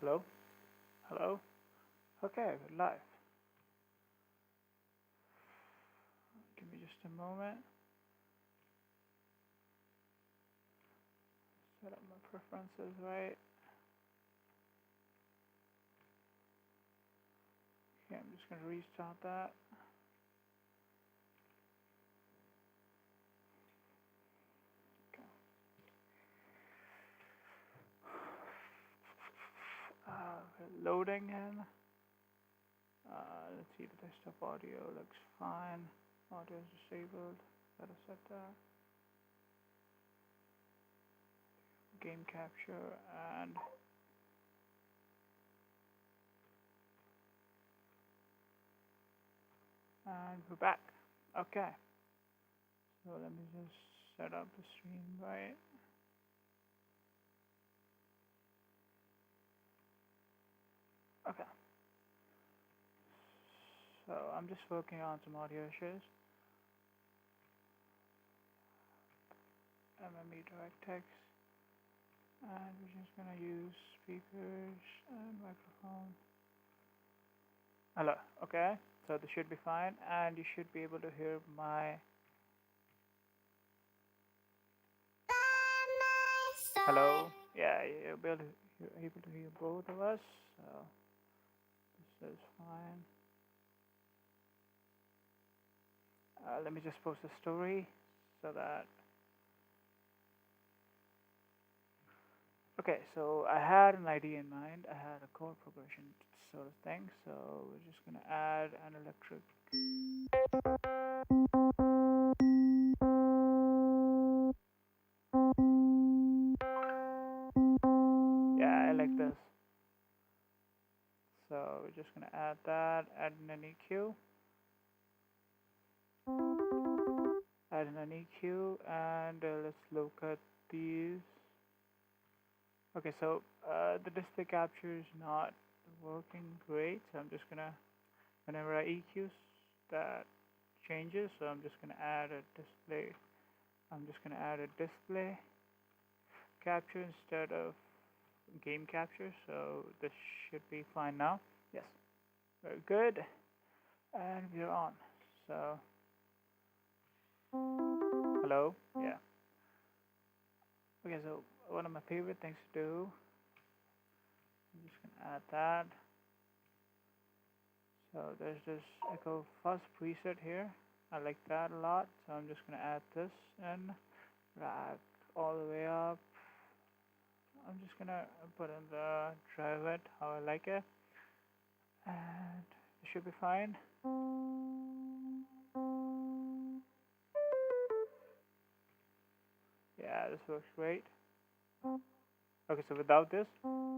Hello? Hello? Okay, we're live. Give me just a moment. Set up my preferences right. Okay, I'm just going to restart that. Okay. Loading in. Let's see, the desktop audio looks fine. Audio is disabled. Gotta set that. Game capture and we're back. Okay. So let me just set up the stream right. Okay. So I'm just working on some audio issues. MME DirectX. And we're just gonna use speakers and microphone. Hello, okay, so this should be fine, and you should be able to hear my hello. Yeah, you're able to hear both of us, so this is fine. Let me just post a story so that. Okay, so I had an idea in mind. I had a chord progression sort of thing, so we're just gonna add an electric. Yeah, I like this. So we're just gonna add that, add in an EQ. Add in an EQ, and let's look at these. Okay, so the display capture is not working great, so I'm just gonna, whenever I EQ, that changes, so I'm just gonna add a display. I'm just gonna add a display capture instead of game capture, so this should be fine now. Yes, very good, and we're on. So hello, yeah. Okay, so one of my favorite things to do, I'm just gonna add that. So there's this echo fuzz preset here. I like that a lot, so I'm just gonna add this in, drag all the way up. I'm just gonna put in the drive it how I like it, and it should be fine. Yeah, this works great. Okay, so without this, yeah,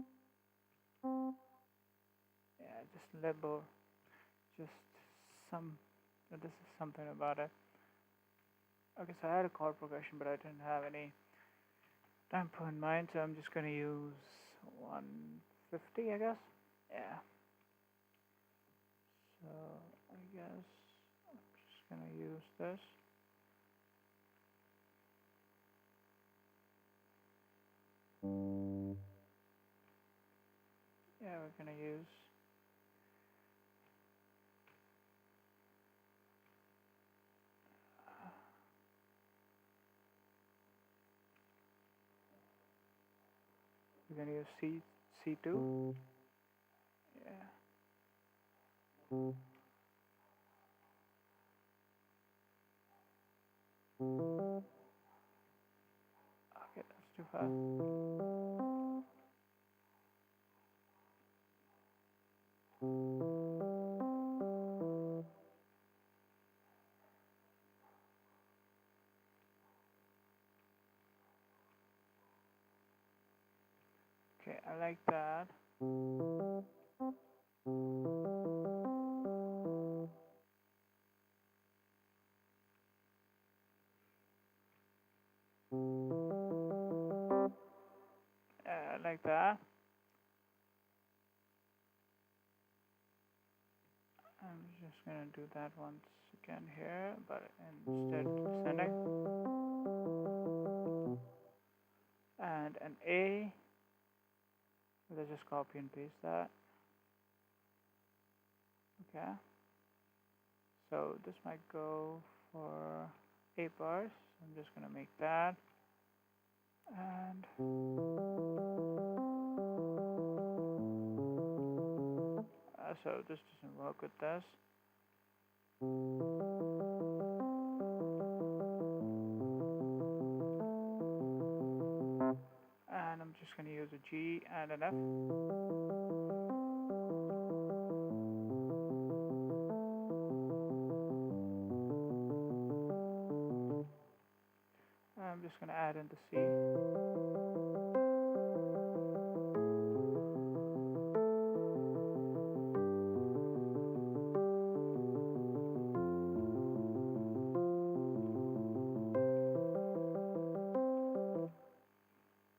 just limbo, just this is something about it. Okay, so I had a chord progression, but I didn't have any tempo in mind, so I'm just gonna use 150, I guess. Yeah. So I guess I'm just gonna use this. Yeah, we're gonna use C2. Yeah. Okay, that's too fast. Okay, I like that. I like that. I'm just gonna do that once again here, but instead descending. And an A with a let's just copy and paste that. Okay. So this might go for 8 bars. I'm just gonna make that. And so this doesn't work with this. And I'm just going to use a G and an F. I'm just going to add in the C.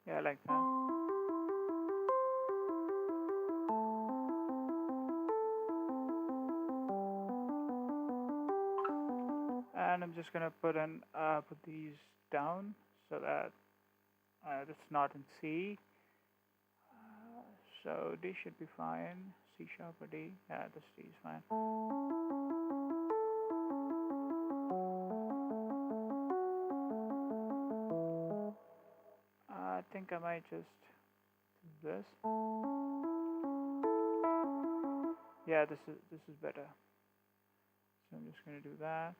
Yeah, like that. And I'm just gonna put these down so that it's not in C. So D should be fine. C sharp or D. Yeah, this D is fine. I think I might just do this. Yeah, this is better. So I'm just gonna do that.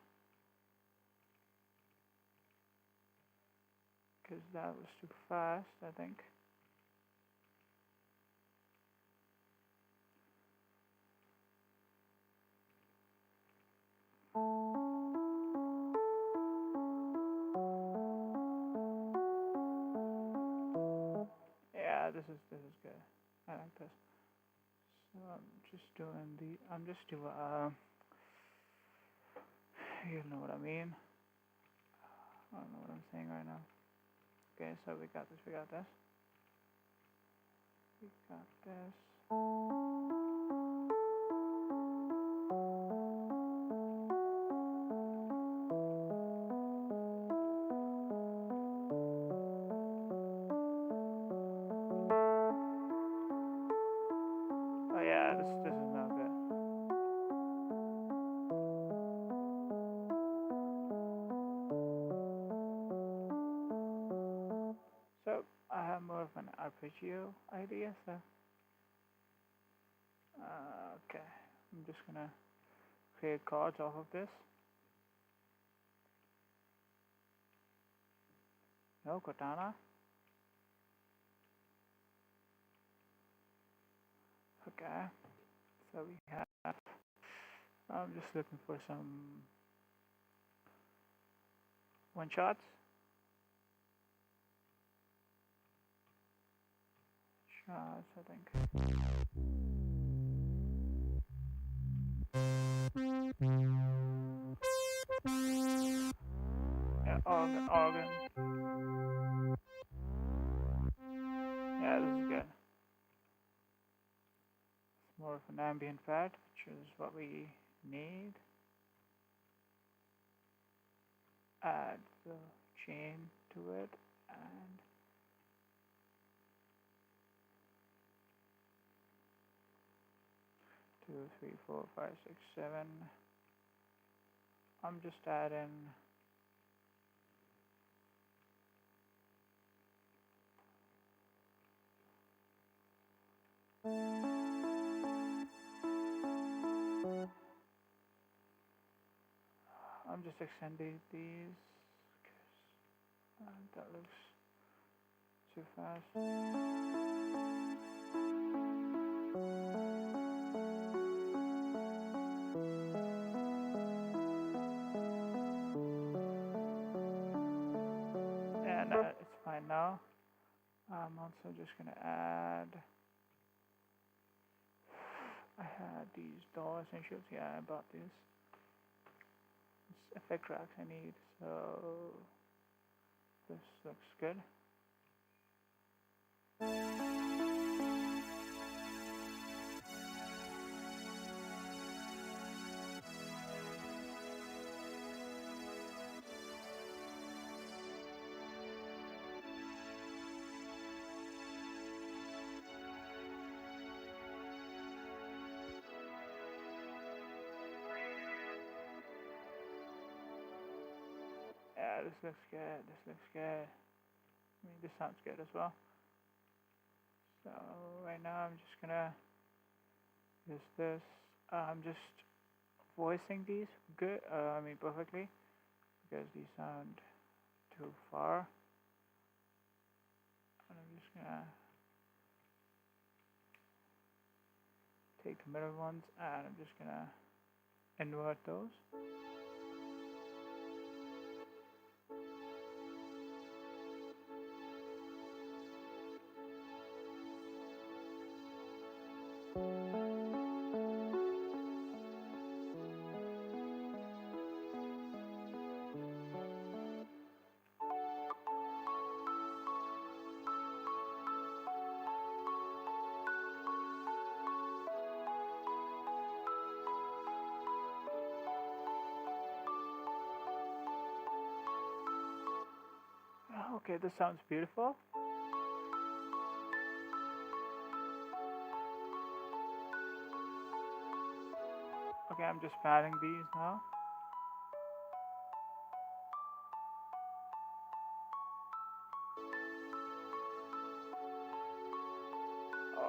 Because that was too fast, I think. Yeah, this is good. I like this. So I'm just doing you know what I mean. I don't know what I'm saying right now. Okay, so we got this. We got this. Oh yeah, this is not good. So I have more of an arpeggio idea. So okay, I'm just gonna create chords off of this. No katana. Okay, so we have. I'm just looking for some one shots. Shots, I think. Yeah, organ. Yeah, this is good. It's more of an ambient pad, which is what we need. Add the chain to it and two, three, four, five, six, seven. I'm just adding I'm just extending these because that looks too fast. And it's fine now. I'm also just gonna add. I had these DAW essentials. Yeah, I bought these. It's effect racks I need. So this looks good. Yeah, this looks good. This looks good. I mean, this sounds good as well. So right now I'm just gonna use this. I'm just voicing these good. I mean perfectly because these sound too far. And I'm just gonna take the middle ones and I'm just gonna invert those. Okay, this sounds beautiful. Okay, I'm just padding these now.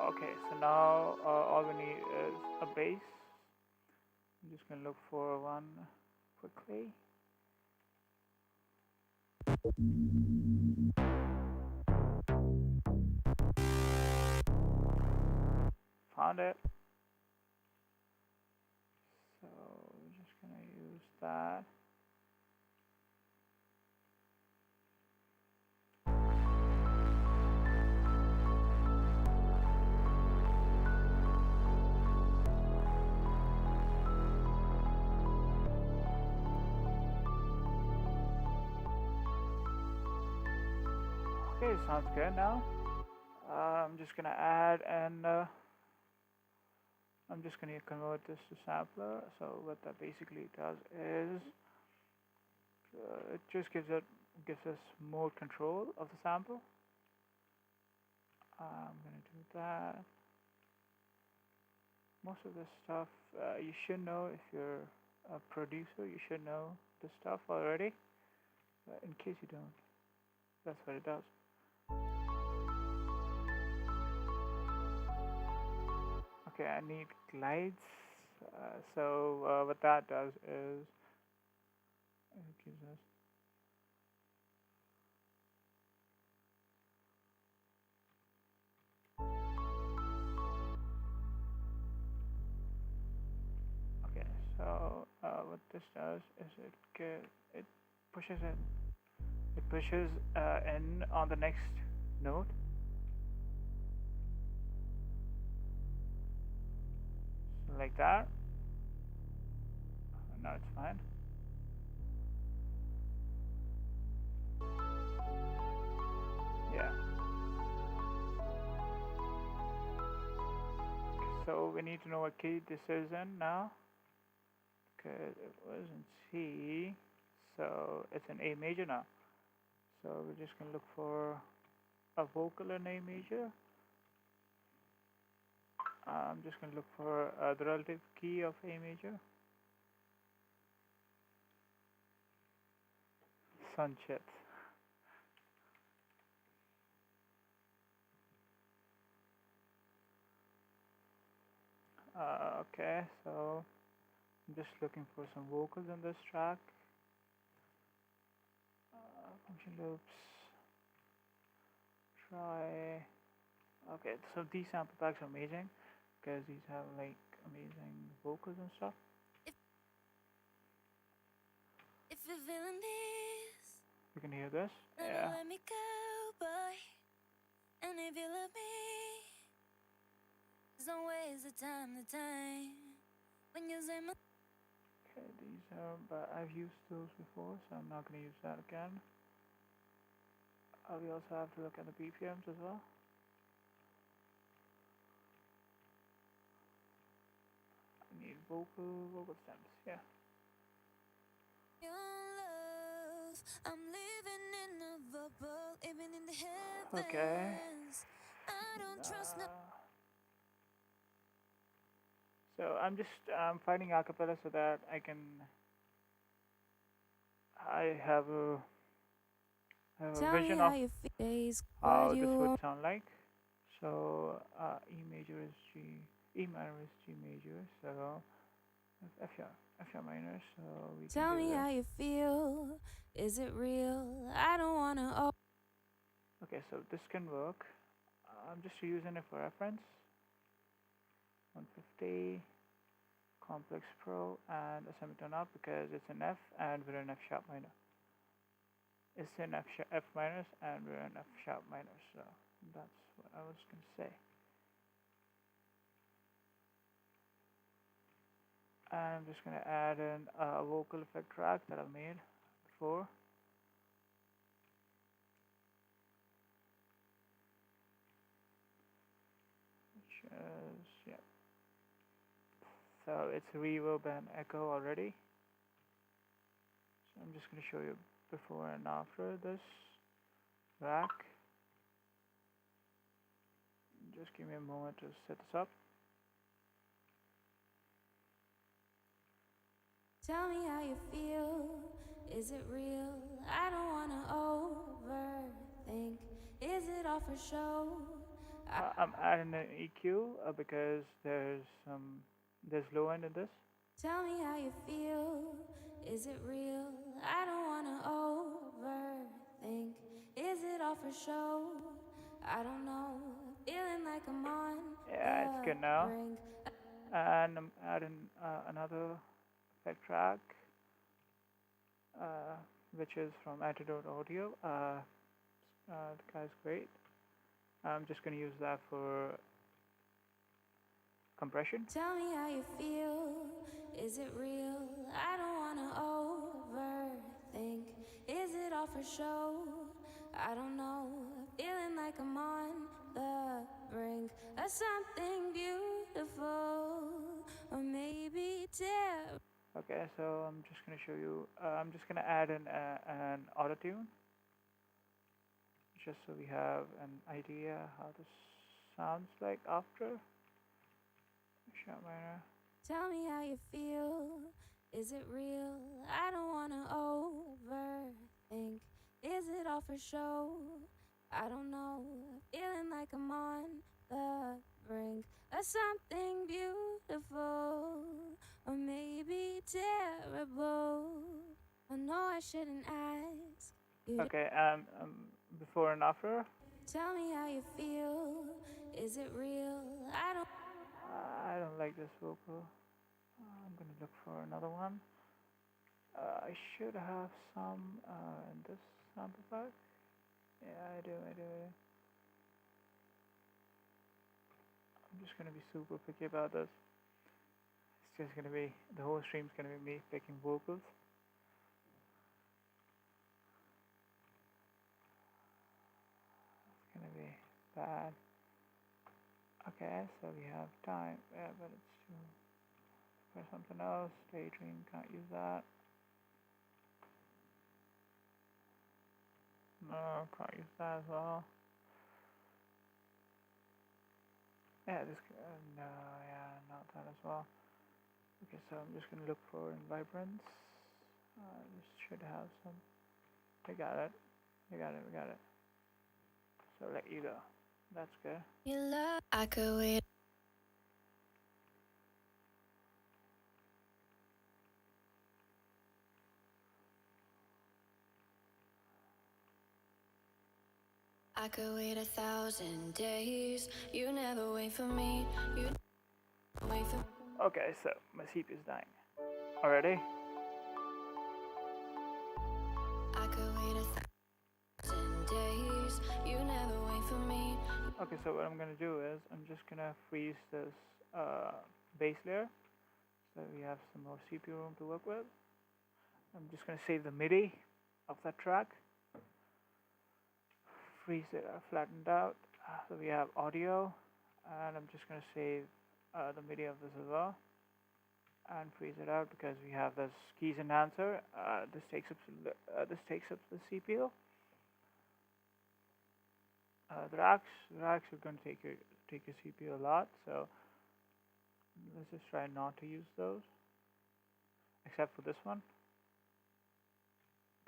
Okay, so now all we need is a bass. I'm just gonna look for one quickly. Found it. So we're just gonna use that. Okay, sounds good now. I'm just gonna add and I'm just gonna convert this to sampler. So what that basically does is it just gives us more control of the sample. I'm gonna do that. Most of this stuff you should know if you're a producer. You should know this stuff already. But in case you don't, that's what it does. Okay, I need glides. So what that does is it gives us okay. So what this does is it pushes in. It pushes in on the next note. So like that. Now it's fine. Yeah. So we need to know what key this is in now. Because it was in C. So it's in A major now. So we're just gonna look for a vocal in A major. I'm just gonna look for the relative key of A major. Sanchit. Okay, so I'm just looking for some vocals in this track. Function loops. Try. Okay, so these sample packs are amazing because these have like amazing vocals and stuff. If you're feeling this, You can hear this. then Yeah. let me go, boy. And if you love me, don't waste the time when you say my. Okay, these are, but I've used those before, so I'm not gonna use that again. We also have to look at the BPMs as well. I need vocal stems, yeah. Your love, I'm living in a bubble, even in the heavens. Okay. I don't trust no. So I'm just finding acapella so that I have have a Tell me vision how of you feel. Days what how this you would want. sound like. So E major is G, E minor is G major, so F sharp, F sharp minor, so we can Tell do me this. how you feel. Is it real? I don't wanna. Oh, Okay, so this can work. I'm just using it for reference. 150, complex pro, and a semitone up because it's an F and we're in F sharp minor. It's in F minor and we're in F sharp minor, so that's what I was gonna say. I'm just gonna add in a vocal effect track that I made before. Which is, yeah. So it's reverb and echo already. So I'm just gonna show you before and after this rack. Just give me a moment to set this up. tell me how you feel. Is it real? I don't wanna overthink. Is it all for show? I'm adding an EQ because there's low end in this. Tell me how you feel. Is it real? I don't wanna overthink. Is it all for show? I don't know. Feeling like I'm on Yeah, it's the good now. brink. And I'm adding another effect track, uh, which is from Antidote Audio. The guy's great. I'm just gonna use that for compression. Tell me how you feel. Is it real? I don't wanna overthink. Is it all for show? I don't know. Feeling like I'm on the brink of something beautiful, or maybe terrible. Okay, so I'm just gonna show you. I'm just gonna add an auto tune, just so we have an idea how this sounds like after. Sharp minor. Tell me how you feel. Is it real? I don't wanna overthink. Is it all for show? I don't know. Feeling like I'm on the brink of something beautiful, or maybe terrible. I know I shouldn't ask you to Okay, before and after. tell me how you feel. Is it real? I don't like this vocal. I'm gonna look for another one. I should have some in this sample pack. Yeah, I do. I'm just gonna be super picky about this. It's just gonna be the whole stream's gonna be me picking vocals. It's gonna be bad. Okay, so we have time. Yeah, but it's too for something else. Daydream, can't use that. No, can't use that as well. Yeah, no, yeah, not that as well. Okay, so I'm just gonna look for in vibrance. This should have some. We got it. We got it. So let you go. That's good. Your love, I could wait. I could wait 1,000 days. You never wait for me. You wait for. Okay, so my CPU is dying already. I could wait 1,000 days. You never wait for me. Okay, so what I'm gonna do is I'm just gonna freeze this base layer so we have some more CPU room to work with. I'm just gonna save the MIDI of that track. Freeze it, flattened out. So we have audio, and I'm just gonna save the MIDI of this as well, and freeze it out because we have this keys enhancer. This takes up the CPU. The racks are going to take your CPU a lot, so let's just try not to use those, except for this one,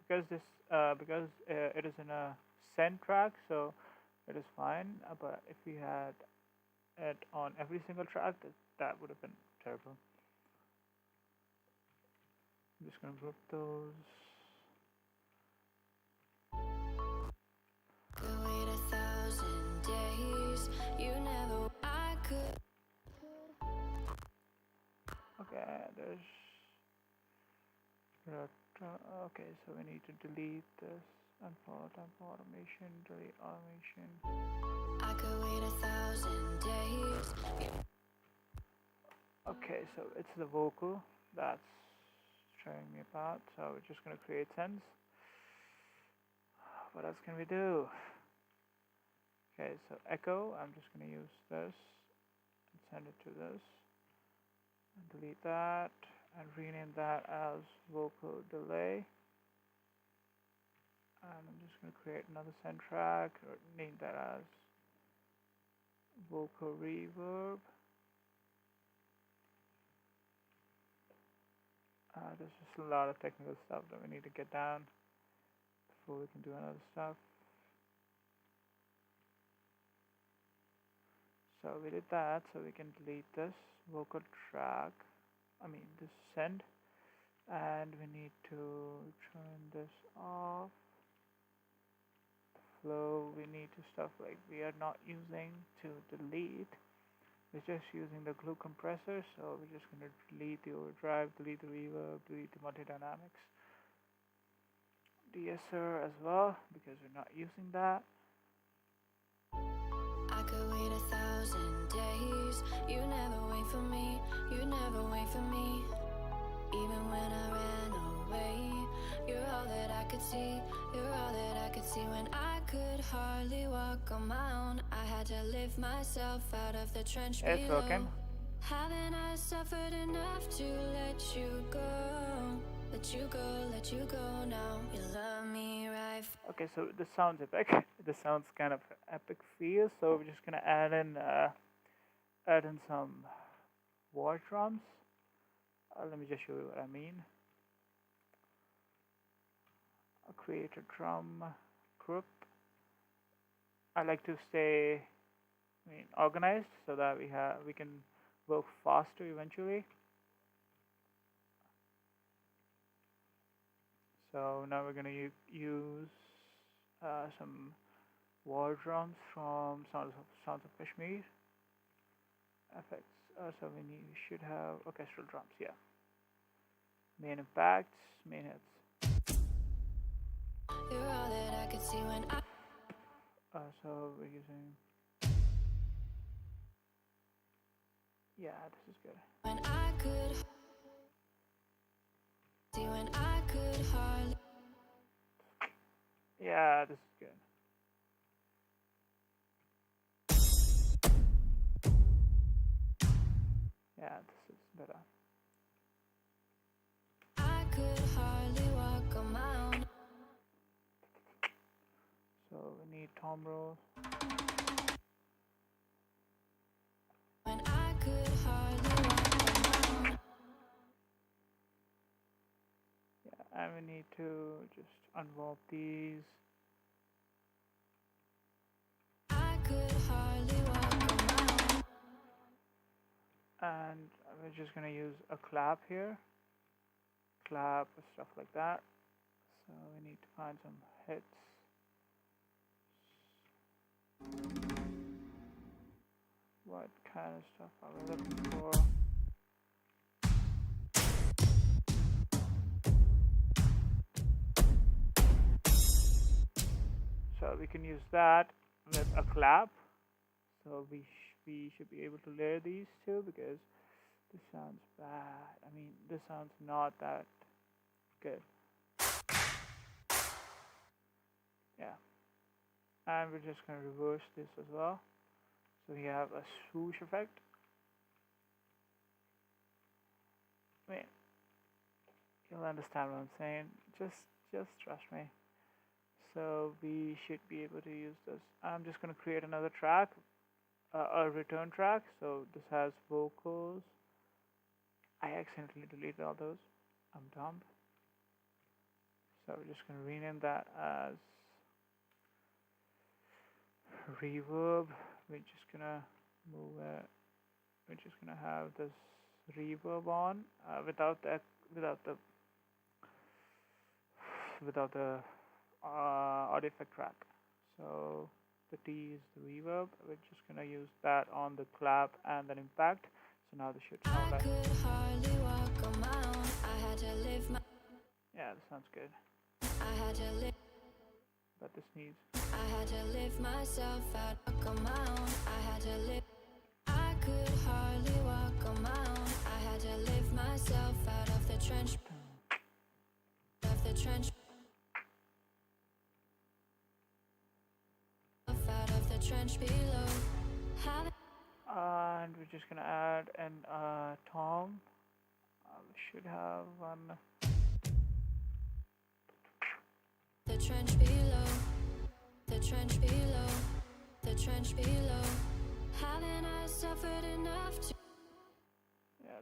because it is in a send track, so it is fine. But if we had it on every single track, that would have been terrible. I'm just gonna group those. Could wait 1,000 days. You never. I could. Okay, there's. Okay, so we need to delete this. Unfollow tempo automation. Delete automation. I could wait 1,000 days. Okay, so it's the vocal that's showing me about. So we're just gonna create sends. What else can we do? Okay, so echo. I'm just gonna use this and send it to this. And delete that and rename that as vocal delay. And I'm just going to create another send track or name that as vocal reverb. There's just a lot of technical stuff that we need to get down before we can do another stuff. So we did that, so we can delete this vocal track, this send, and we need to turn this off. The flow, we need to stuff like we are not using to delete, we're just using the glue compressor, so we're just going to delete the overdrive, delete the reverb, delete the multidynamics, de-esser as well, because we're not using that. I could wait 1,000 days. You never wait for me. You never wait for me. Even when I ran away, you're all that I could see. You're all that I could see. When I could hardly walk on my own, I had to lift myself out of the trench below. It's working. Haven't I suffered enough to let you go? Let you go now. You love me right. Okay, so this sounds epic. This sounds kind of epic feel. So we're just gonna add in some war drums. Let me just show you what I mean. I'll create a drum group. I like to stay, organized so that we can work faster eventually. So now we're gonna use some war drums from Sounds of Kashmir. Effects. So we should have orchestral drums. Yeah. Main impacts, main hits. You're all that I could see when I. So we're using. Yeah, this is good. When I could. See when I could hardly. Yeah, this is good. Yeah, this is better. I could hardly walk on my own. So we need tom rolls. When I could hardly walk on my own. Yeah, and we need to just unwrap these. I could hardly walk on my own. And we're just gonna use a clap here. Clap, stuff like that. So we need to find some hits. What kind of stuff are we looking for? So we can use that with a clap. So we should be able to layer these two, because this sounds bad. This sounds not that good. Yeah. And we're just going to reverse this as well. So we have a swoosh effect. You'll understand what I'm saying. Just trust me. So we should be able to use this. I'm just going to create another track, a return track. So this has vocals. I accidentally deleted all those. I'm dumb. So we're just going to rename that as reverb. We're just going to move it. We're just going to have this reverb on without the audio effect track. So the T is the reverb. We're just gonna use that on the clap and then impact. So now this should sound like. Yeah, this sounds good. But this needs. I had to lift myself out on my own. I had to lift. I could hardly walk on my own. I had to lift myself out of the trench. Of the trench. Out of the trench below. And we're just gonna add an tom. We should have one. The trench below. The trench below. The trench below. Haven't I suffered enough to? Yeah,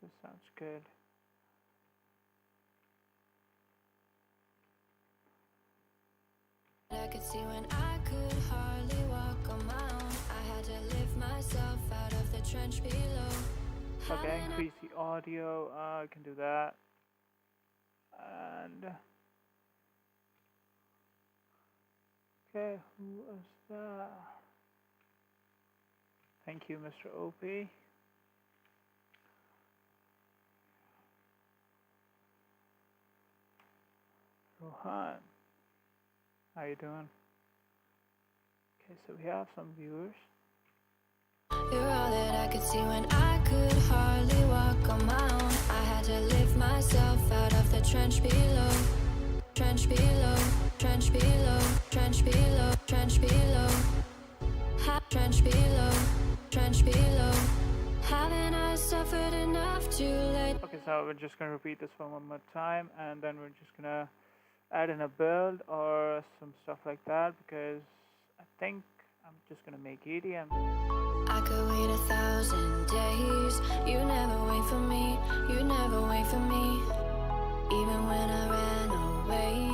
this sounds good. I could see when I could hardly walk on my own. I had to lift myself out of the trench below. Okay, increase the audio. I can do that. And okay, who is that? Thank you, Mr. OP. Rohan, how you doing? Okay, so we have some viewers. You're all that I could see when I could hardly walk on my own. I had to lift myself out of the trench below. Trench below, trench below, trench below, trench below. Trench below, trench below. Haven't I suffered enough too late? Okay, so we're just gonna repeat this one more time, and then we're just gonna add in a build or some stuff like that, because I think I'm just gonna make EDM. I could wait 1,000 days. You never wait for me. You never wait for me. Even when I ran away,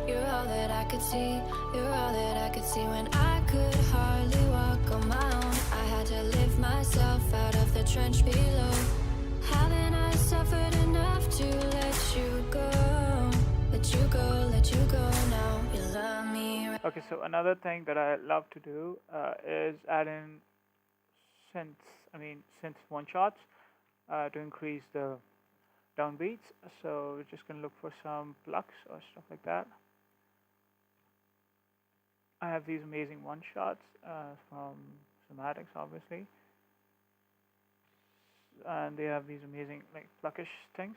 you're all that I could see. You're all that I could see when I could hardly walk on my own. I had to lift myself out of the trench below. Haven't I suffered enough to let you go? Let you go, let you go now. You love me. Okay, so another thing that I love to do is add in synth one shots to increase the downbeats. So we're just gonna look for some plucks or stuff like that. I have these amazing one shots from Somatics, obviously, and they have these amazing like pluckish things.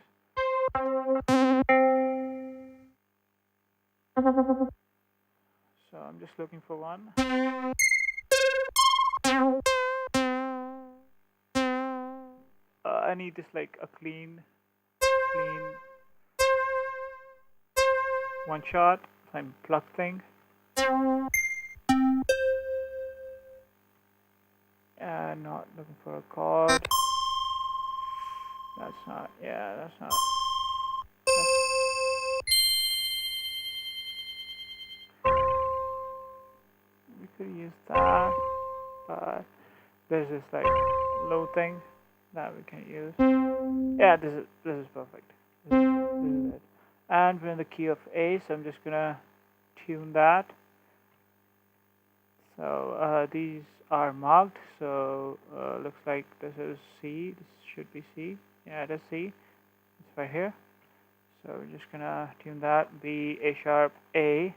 So I'm just looking for one. I need this like a clean one shot, some pluck thing. Not looking for a chord. That's not. Yeah, that's not. We could use that, but there's this like low thing that we can use. Yeah, this is perfect. This is it. And we're in the key of A, so I'm just gonna tune that. So these are marked, so looks like this is C. This should be C. Yeah, it is C. It's right here. So we're just gonna tune that B, A sharp, A.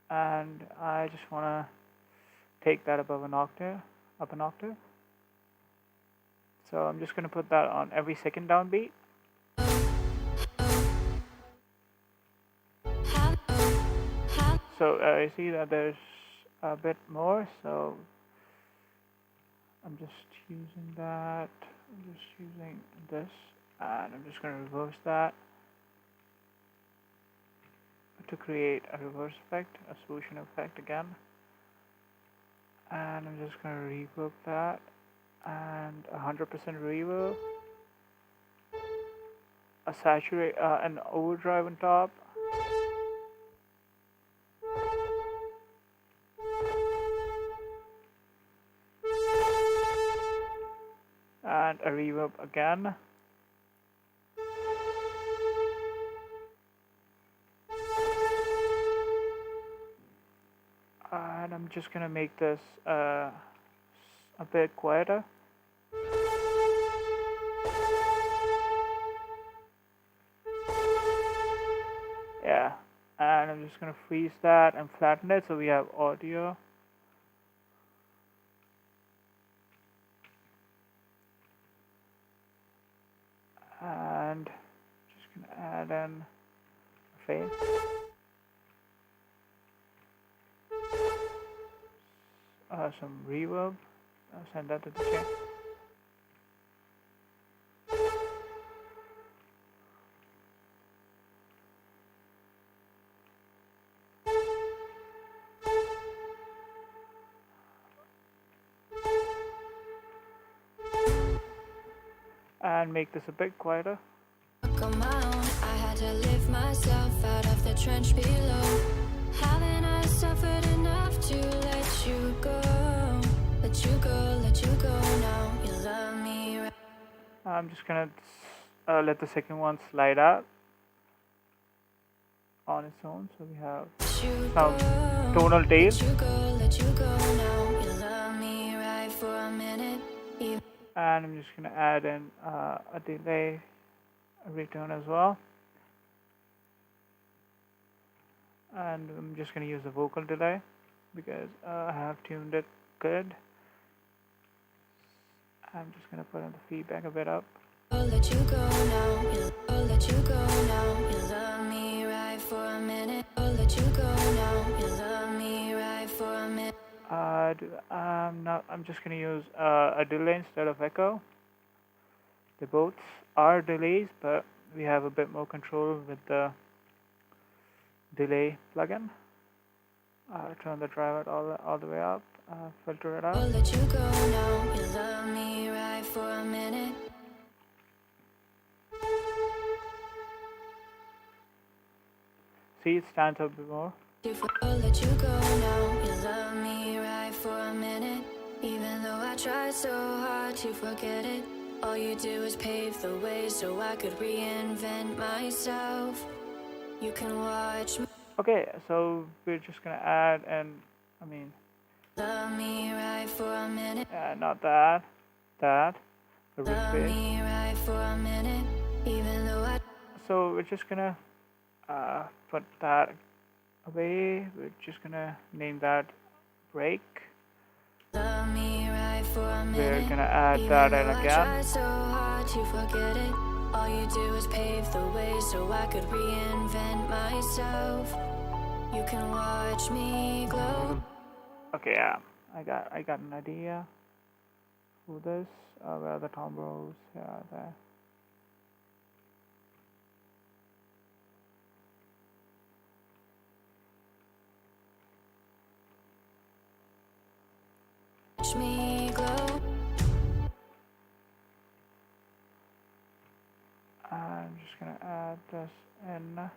And I just wanna take that above an octave, up an octave. So I'm just gonna put that on every second downbeat. So you see that there's a bit more, so I'm just using that. I'm just using this, and I'm just going to reverse that to create a reverse effect, a swooshing effect again. And I'm just going to reverb that, and 100% reverb. an overdrive on top, and a reverb again. And I'm just gonna make this a bit quieter. Yeah, and I'm just gonna freeze that and flatten it so we have audio. And just gonna add in a fade. Some reverb. I'll send that to the chain. And make this a bit quieter. Come on, I had to lift myself out of the trench below. Haven't I suffered enough to let you go? Let you go, let you go now. You love me right. I'm just gonna let the second one slide out on its own, so we have some tonal tail. Let you go, let you go now. You love me right for a minute. And I'm just gonna add in a delay, a return as well. And I'm just gonna use the vocal delay because I have tuned it good. I'm just gonna put in the feedback a bit up. Let you go now. Let you go now. You love me right for a minute. Let you go now. You love me right for a minute. I'm just gonna use a delay instead of echo. They both are delays, but we have a bit more control with the delay plugin. Turn the drive all the way up, filter it out. Let you go now. You love me right for a minute. See, it stands up a bit more. Let you go now. You love me right for a minute. Even though I tried so hard to forget it, all you do is pave the way so I could reinvent myself. You can watch me. Okay, so we're just gonna add Love me right for a minute. not that, the Love replay. me right for a minute. Even though I. So we're just gonna put that away. We're just gonna name that break. Love me right for a minute. We're gonna add that in I again. tried so hard to forget it. All you do is pave the way so I could reinvent myself. You can watch me glow. Okay, yeah, I got an idea for this. Where are the tom rolls? Yeah, there. Watch me glow. I'm just gonna add this in.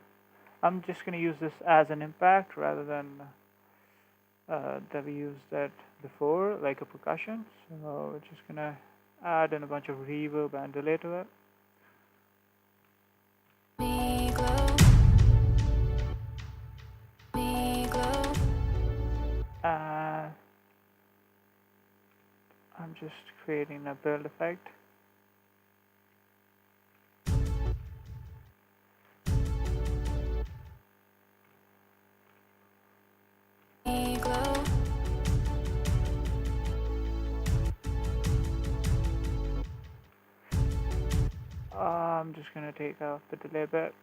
I'm just gonna use this as an impact rather than that we used it before, like a percussion. So we're just gonna add in a bunch of reverb and delay to it. Me glow. Me glow. I'm just creating a build effect. Me glow. I'm just gonna take off the delay bit.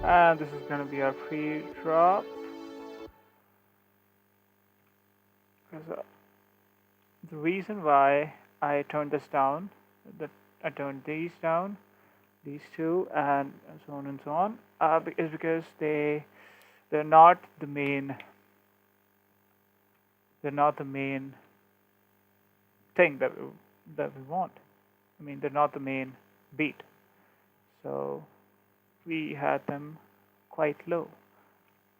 And this is gonna be our pre-drop. Because The reason why I turned this down, that I turned these down, these two, and so on and so on, is because they're not the main they're not the main thing that we want. I mean, they're not the main beat. So we had them quite low.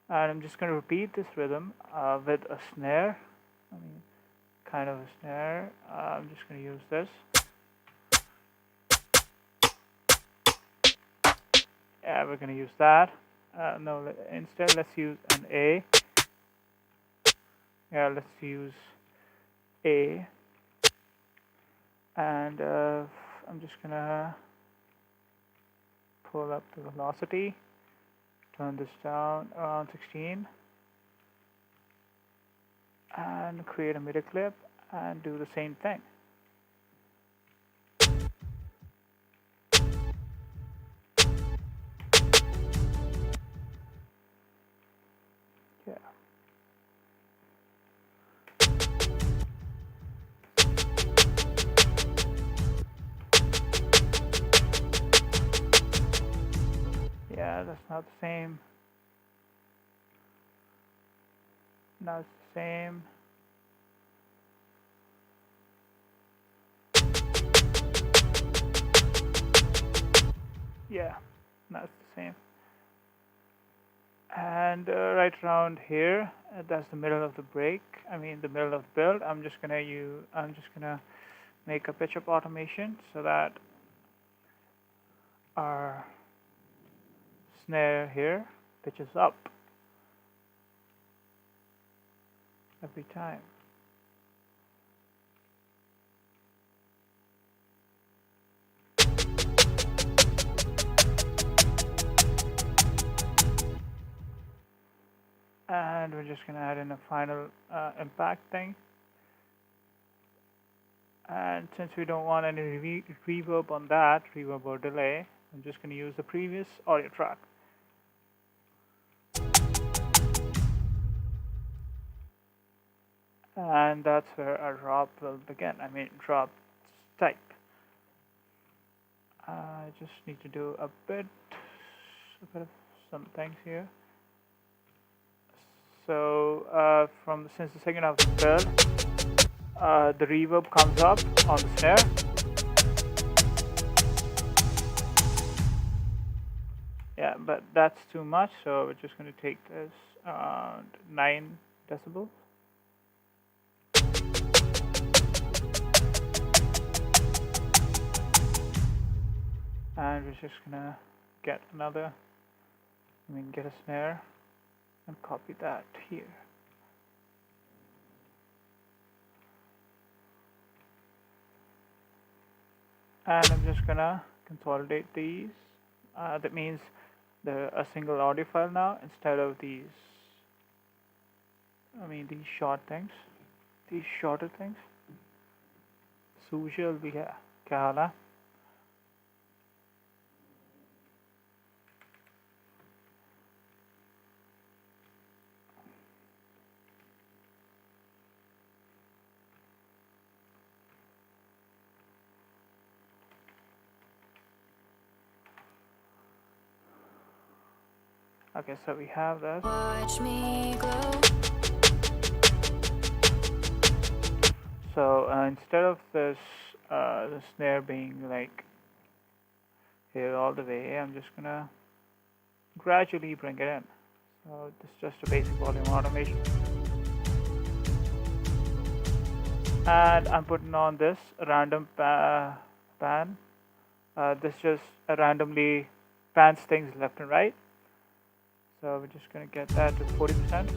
And I'm just going to repeat this rhythm with a snare. I mean, kind of a snare. I'm just going to use this. Yeah, we're going to use that. No, instead let's use an A. Yeah, let's use A. And I'm just going to pull up the velocity. Turn this down around 16. And create a MIDI clip and do the same thing. Yeah. Yeah, that's not the same. Now it's the same. Yeah, now it's the same. And right around here, that's the middle of the break. I mean, the middle of the build. I'm just gonna make a pitch up automation so that our snare here pitches up every time. And we're just gonna add in a final impact thing. And since we don't want any reverb on that, reverb or delay, I'm just gonna use the previous audio track. And that's where our drop will begin. I mean, drop type. I just need to do a bit of some things here. So since the second half of the build, the reverb comes up on the snare. Yeah, but that's too much, so we're just going to take this around 9 decibels. And we're just gonna get get a snare and copy that here. And I'm just gonna consolidate these. That means they're a single audio file now instead of these short things, these shorter things. Suja भी है क्या हाल है? Okay, so we have this. Watch me glow. So instead of this the snare being like here all the way, I'm just gonna gradually bring it in. So this is just a basic volume automation. And I'm putting on this random pan. This just randomly pans things left and right. So we're just going to get that to 40%.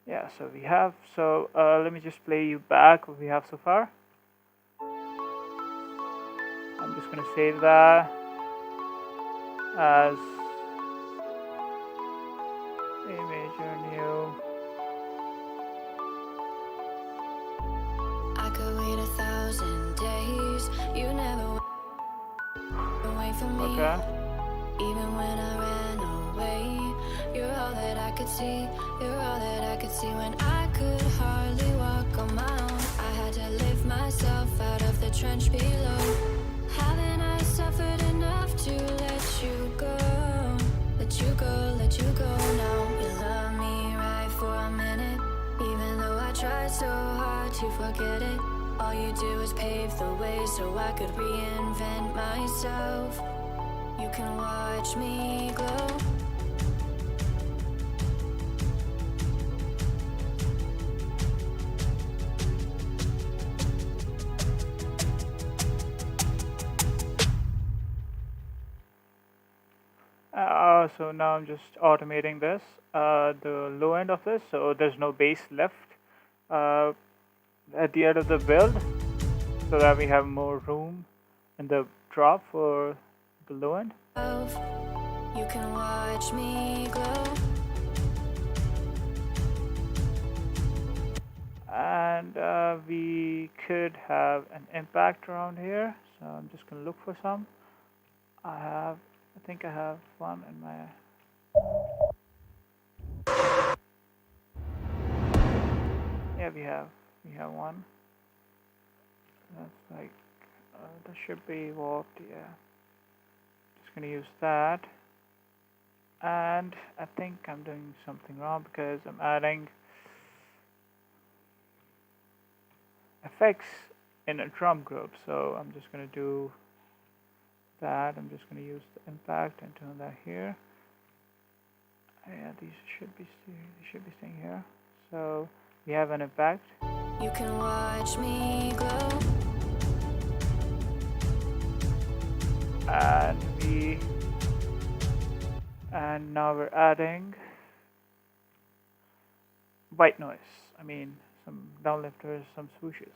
Yeah, so we have, let me just play you back what we have so far. I'm just going to save that as a major new. I could wait 1,000 days. You never. for me. Okay. Even when I ran away, you're all that I could see. You're all that I could see when I could hardly walk on my own. I had to lift myself out of the trench below. Haven't I suffered enough to let you go? Let you go, let you go now. You love me right for a minute, even though I try so hard to forget it. All you do is pave the way so I could reinvent myself. You can watch me glow. So now I'm just automating this, the low end of this, so there's no bass left uh, at the end of the build, so that we have more room in the drop for the low end. You can watch me glow. And we could have an impact around here, so I'm just gonna look for some. I think I have one in my. Yeah, we have one. That's like that should be warped. Yeah, just gonna use that. And I think I'm doing something wrong because I'm adding effects in a drum group. So I'm just gonna do that. I'm just gonna use the impact and turn that here. Yeah, these should be staying here. So we have an impact. You can watch me glow. And now we're adding white noise. I mean, some downlifters, some swooshes.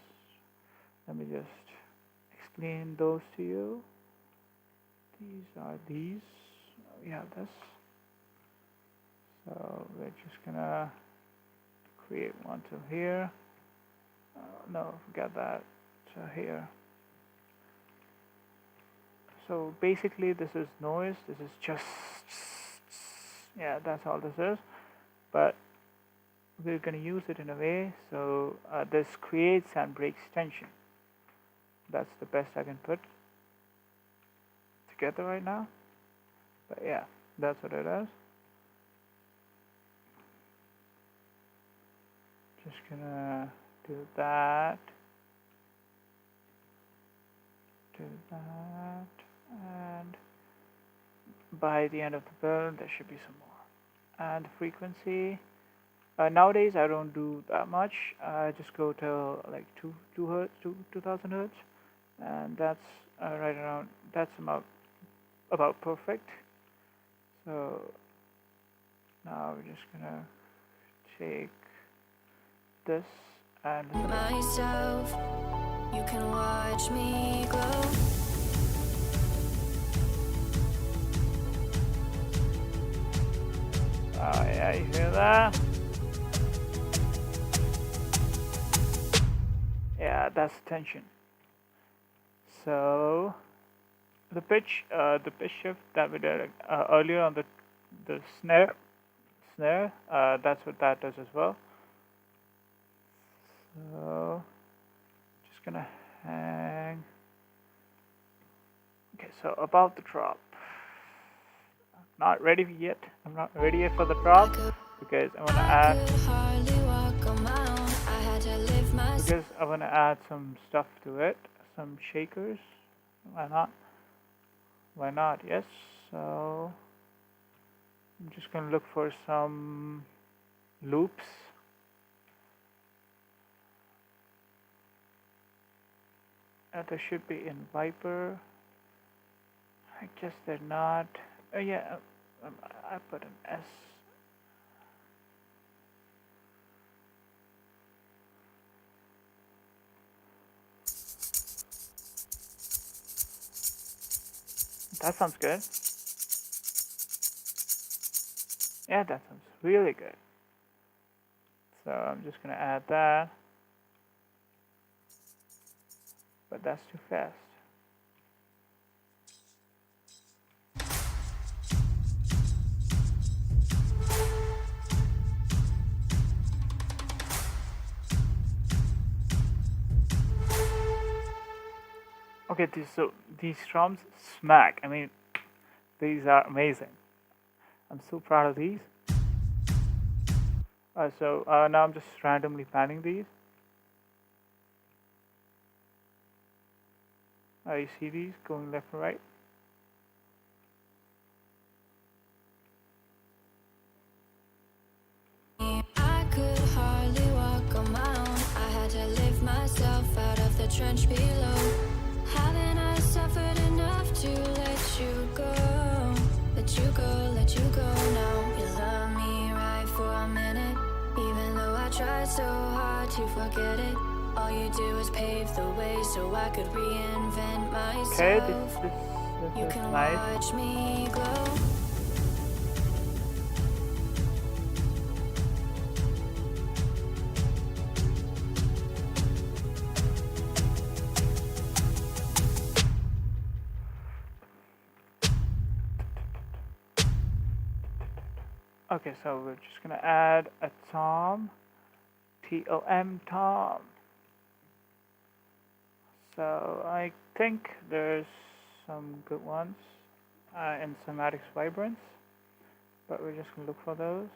Let me just explain those to you. These. We have this. So we're just gonna create one to here. No, forget that. So here. So basically this is noise. This is just, yeah, that's all this is. But we're gonna use it in a way so this creates and breaks tension. That's the best I can put together right now. But yeah, that's what it is. Just gonna do that, and by the end of the build there should be some more. And frequency, nowadays I don't do that much. I just go till like 2000 hertz, and that's right around, that's about perfect. So now we're just gonna take this and Myself, you can watch me glow. oh yeah, you hear that? Yeah, that's tension. So the pitch shift that we did earlier on the snare, that's what that does as well. So just gonna hang. Okay, so about the drop. I'm not ready yet. I'm not ready yet for the drop because I wanna add some stuff to it, some shakers. Why not? Why not? Yes. So I'm just gonna look for some loops. There should be in Viper. I guess they're not. Oh yeah, I put an S. That sounds good. Yeah, that sounds really good. So I'm just gonna add that. But that's too fast. Okay, these drums smack. I mean, these are amazing. I'm so proud of these. Now I'm just randomly panning these. You see these going left and right. I could hardly walk on my own. I had to lift myself out of the trench below. Haven't I suffered enough to let you go? Let you go, let you go now. You love me right for a minute, even though I tried so hard to forget it. All you do is pave the way so I could reinvent myself. Okay, You this is can nice. watch me glow. Okay, so we're just gonna add a tom, T-O-M, tom. So I think there's some good ones in Somatics Vibrance, but we're just gonna look for those.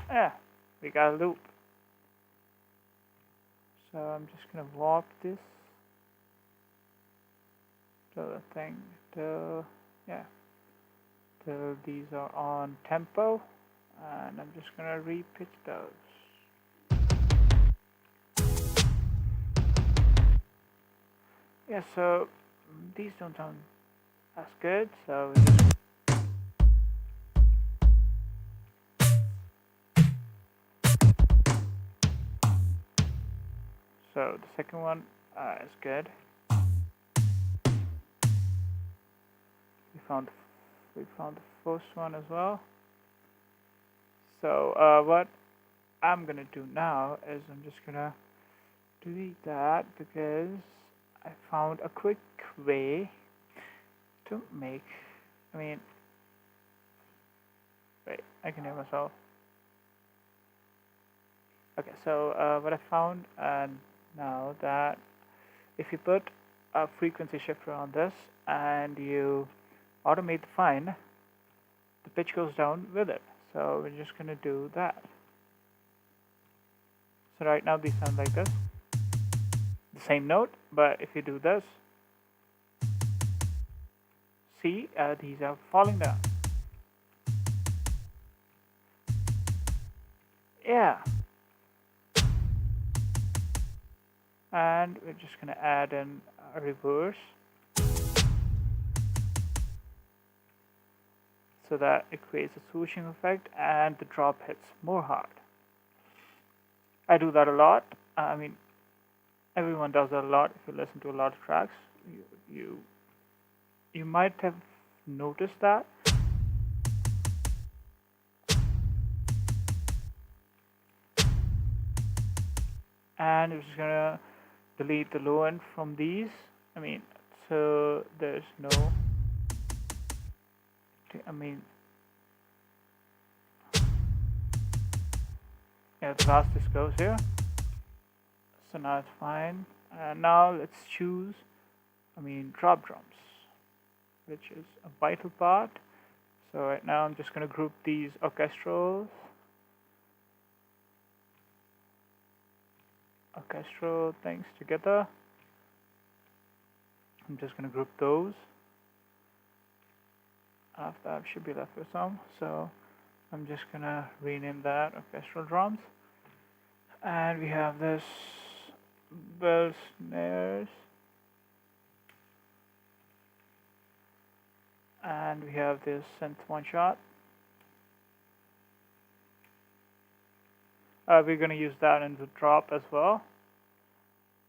Yeah, we got a loop. So I'm just gonna warp this to the thing till these are on tempo, and I'm just gonna repitch those. Yeah, so these don't sound as good, so we just so the second one is good. We found the first one as well. So what I'm gonna do now is I'm just gonna delete that because I found a quick way to make. I mean, wait, I can hear myself. Okay, so what I found now that if you put a frequency shifter on this and you automate the fine, the pitch goes down with it. So we're just gonna do that. So right now these sound like this, the same note, but if you do this, see these are falling down. Yeah. And we're just gonna add in a reverse so that it creates a swooshing effect and the drop hits more hard. I do that a lot. I mean, everyone does that a lot. If you listen to a lot of tracks, you might have noticed that. And we're just gonna delete the low end from these. I mean, so there's no. I mean, yeah, the fastest goes here. So now it's fine. And now let's choose. I mean, drop drums, which is a vital part. So right now I'm just gonna group these orchestral things together. I'm just gonna group those. After that, I should be left with some. So I'm just gonna rename that orchestral drums. And we have this bell snares. And we have this synth one shot. We're gonna use that in the drop as well.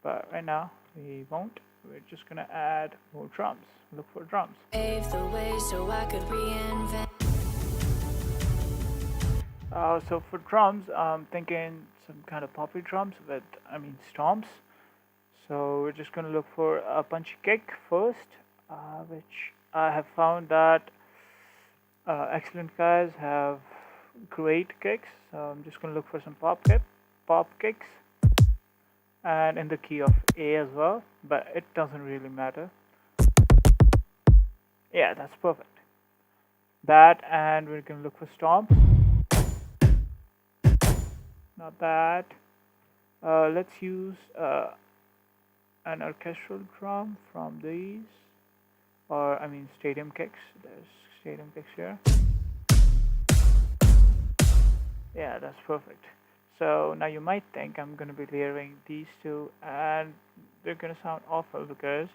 But right now we won't. We're just gonna add more drums. Look for drums. Pave the way so I could reinvent. So for drums, I'm thinking some kind of poppy drums with, I mean, stomps. So we're just gonna look for a punchy kick first, which I have found that excellent guys have great kicks. So I'm just gonna look for some pop kicks, and in the key of A as well, but it doesn't really matter. Yeah, that's perfect. That, and we can look for stomps. Not that. Let's use an orchestral drum from these, or I mean stadium kicks. There's stadium kicks here. Yeah, that's perfect. So now you might think I'm going to be layering these two, and they're going to sound awful because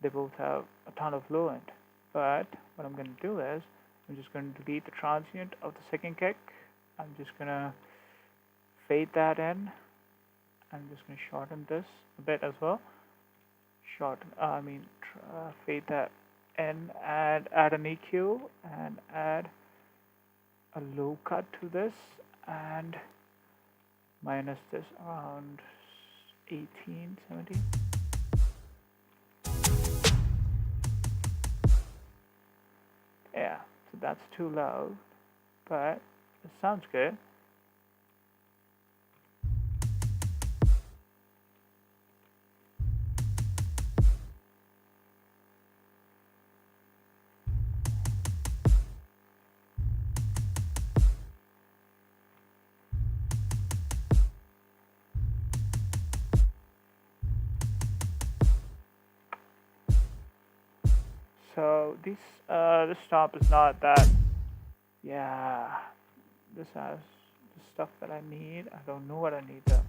they both have a ton of low end. But what I'm going to do is I'm just going to delete the transient of the second kick. I'm just going to fade that in. I'm just going to shorten this a bit as well. Fade that in and add an EQ and add a low cut to this and minus this around 18, 17. Yeah, so that's too loud, but it sounds good. So this stomp is not that. Yeah, this has the stuff that I need. I don't know what I need though.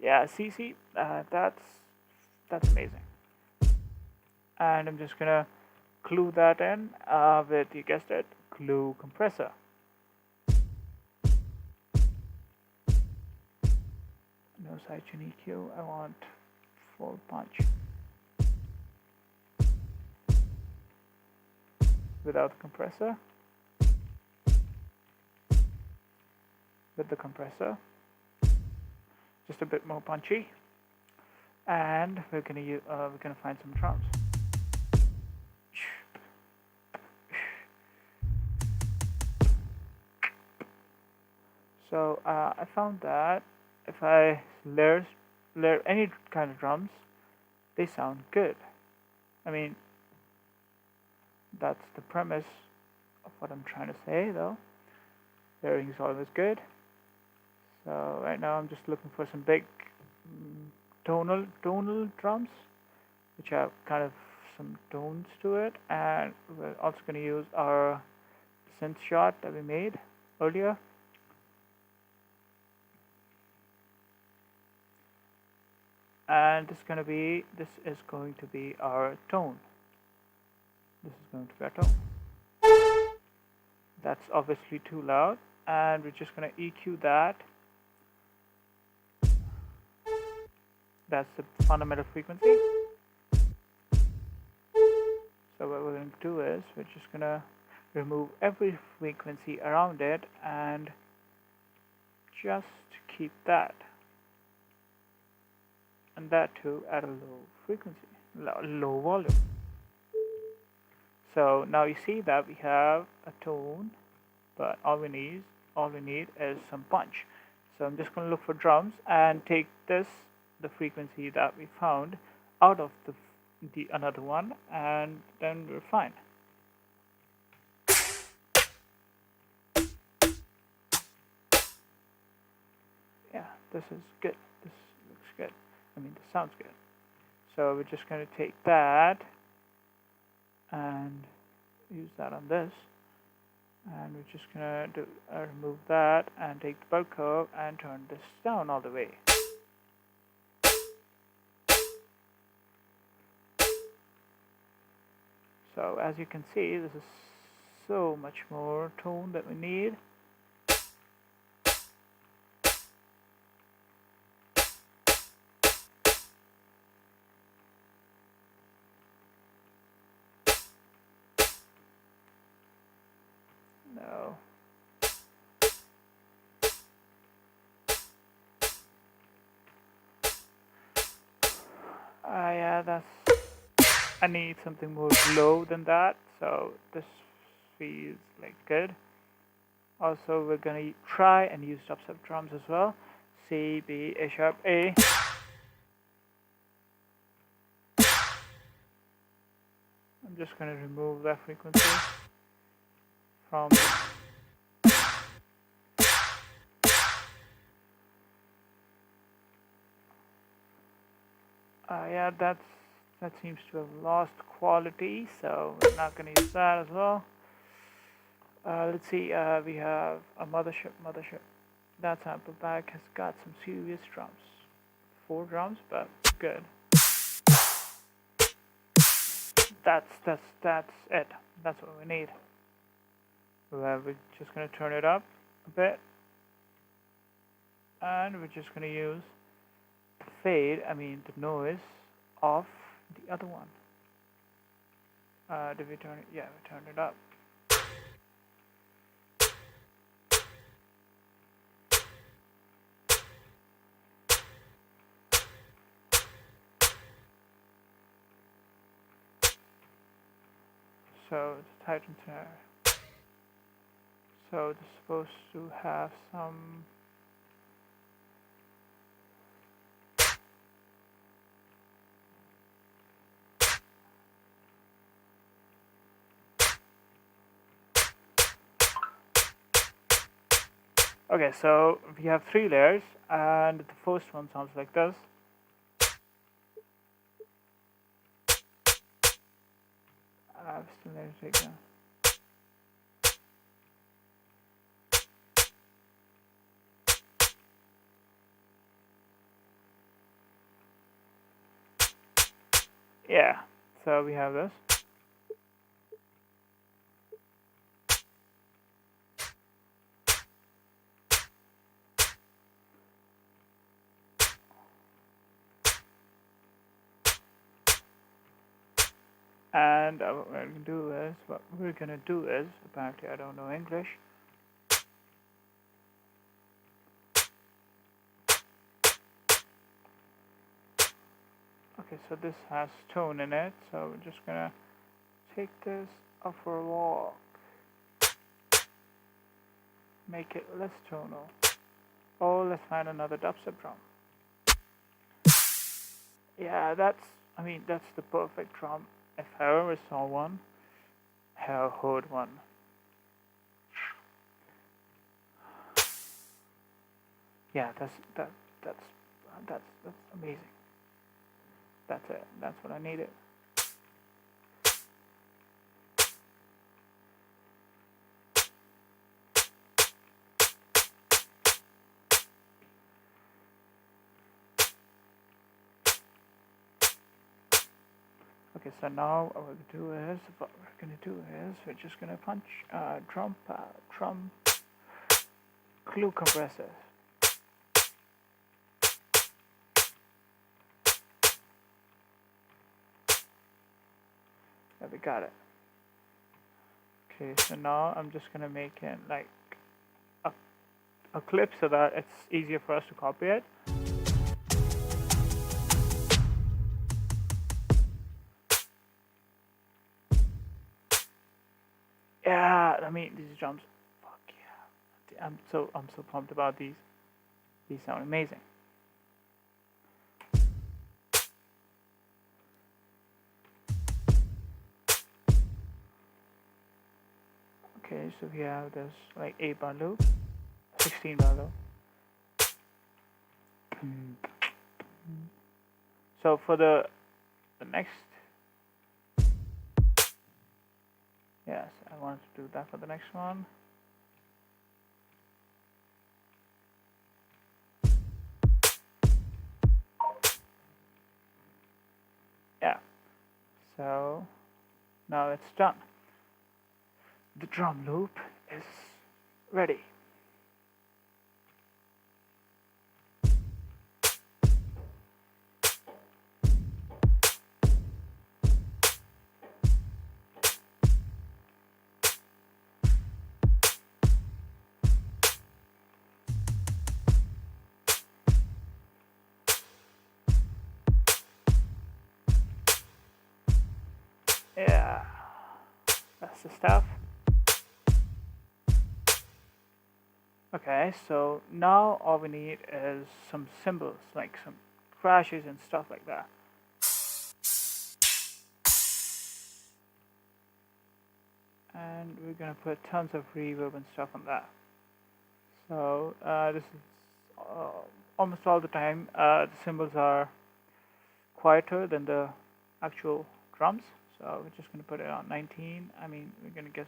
Yeah, see, that's amazing. And I'm just gonna glue that in with, you guessed it, glue compressor. No sidechain EQ. I want full punch without the compressor. With the compressor, just a bit more punchy, and we're gonna find some drums. So I found that if I layer any kind of drums, they sound good. I mean, that's the premise of what I'm trying to say, though. Layering is always good. So right now I'm just looking for some big tonal drums, which have kind of some tones to it, and we're also going to use our synth shot that we made earlier. And this is going to be our tone. This is going to be our tone. That's obviously too loud, and we're just going to EQ that. That's the fundamental frequency. So what we're going to do is we're just going to remove every frequency around it and just keep that. And that too at a low frequency, low volume. So now you see that we have a tone, but all we need is some punch. So I'm just going to look for drums and take the frequency that we found, out of the another one, and then we're fine. Yeah, this is good. This looks good. I mean, this sounds good. So we're just going to take that and use that on this, and we're just going to remove that and take the bell curve and turn this down all the way. So as you can see, this is so much more tone that we need. No. Yeah, that's. I need something more low than that, so this feels like good. Also, we're gonna try and use dubstep drums as well. C, B, A sharp, A. I'm just going to remove that frequency from yeah, that seems to have lost quality, so we're not going to use that as well. Let's see, we have a mothership. That sample pack has got some serious drums. 4 drums, but good. That's it. That's what we need. We're just going to turn it up a bit, and we're just going to use the fade, the noise of the other one. Did we turn it? Yeah, we turned it up. So the Titan Snare. So it's supposed to have some. Okay, so we have 3 layers, and the first one sounds like this. I'm still going to take down. Yeah, so we have this. And what we're gonna do is, apparently I don't know English. Okay, so this has tone in it, so we're just gonna take this up for a walk. Make it less tonal. Oh, let's find another dubstep drum. Yeah, that's the perfect drum. If I ever saw one, I heard one. Yeah, that's amazing. That's it. That's what I needed. Okay, so now what we're gonna do is we're just gonna punch drum glue compressor. Yeah, we got it. Okay, so now I'm just gonna make it like a clip so that it's easier for us to copy it. Yeah, these drums, fuck yeah! I'm so pumped about these. These sound amazing. Okay, so we have this like 8-bar loop, 16-bar loop. So for the next, yes, I wanted to do that for the next one. Yeah, so now it's done. The drum loop is ready. Yeah, that's the stuff. Okay, so now all we need is some cymbals, like some crashes and stuff like that. And we're gonna put tons of reverb and stuff on that. So this is almost all the time the cymbals are quieter than the actual drums. So we're just gonna put it on 19. I mean, we're gonna guess.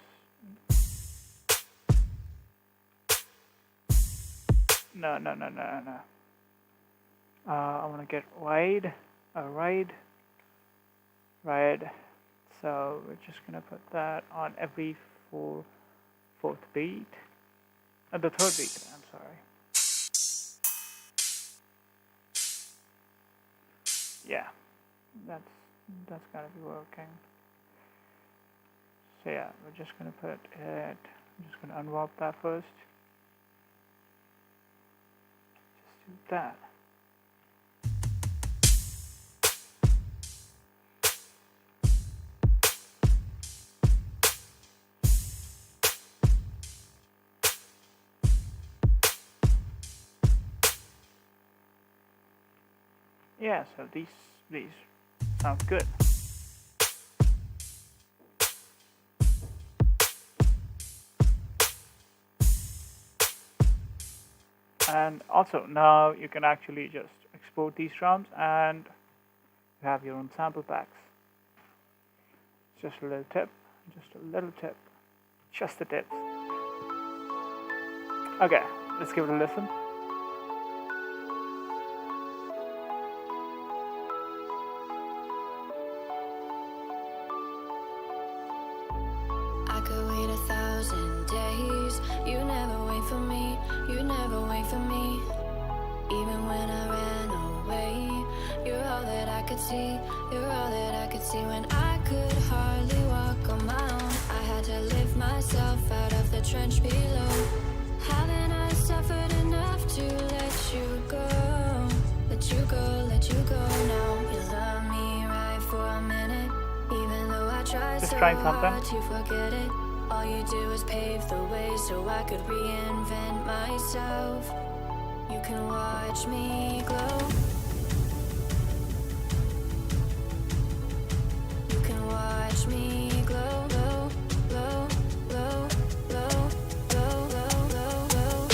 No, no, no, no, no. I want to get wide, right. So we're just gonna put that on every fourth beat, the third beat. I'm sorry. Yeah, that's gotta be working. So yeah, we're just gonna put it. I'm just gonna unwarp that first. Just do that. Yeah, so these sound good. And also now you can actually just export these drums and you have your own sample packs. Just a little tip, just a little tip, just a tip. Okay, let's give it a listen. I could wait 1,000 days. You never wait for me, you never wait for me. Even when I ran away, you're all that I could see, you're all that I could see. When I could hardly walk on my own, I had to lift myself out of the trench below. Haven't I suffered enough to let you go? Let you go, let you go now. You love me right for a minute, even though I try Just so trying something. hard to forget it. All you do is pave the way so I could reinvent myself. You can watch me glow. You can watch me glow, glow, glow, glow, glow, glow, glow, glow, glow.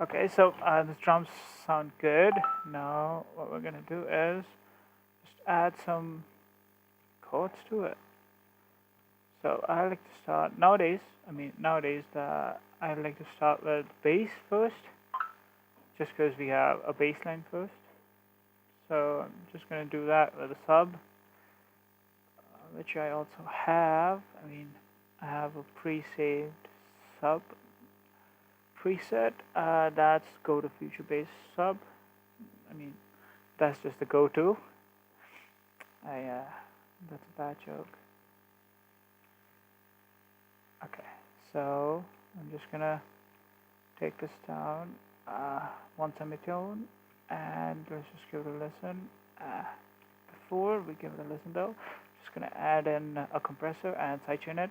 Okay, so the drums sound good. Now what we're gonna do is just add some chords to it. So I like to start nowadays. I like to start with bass first, just because we have a bass line first. So I'm just gonna do that with a sub, which I also have. I have a pre-saved sub preset. That's go to future bass sub. That's just the go-to. That's a bad joke. Okay, so I'm just gonna take this down one semitone and let's just give it a listen. Before we give it a listen though, just gonna add in a compressor and sidechain it.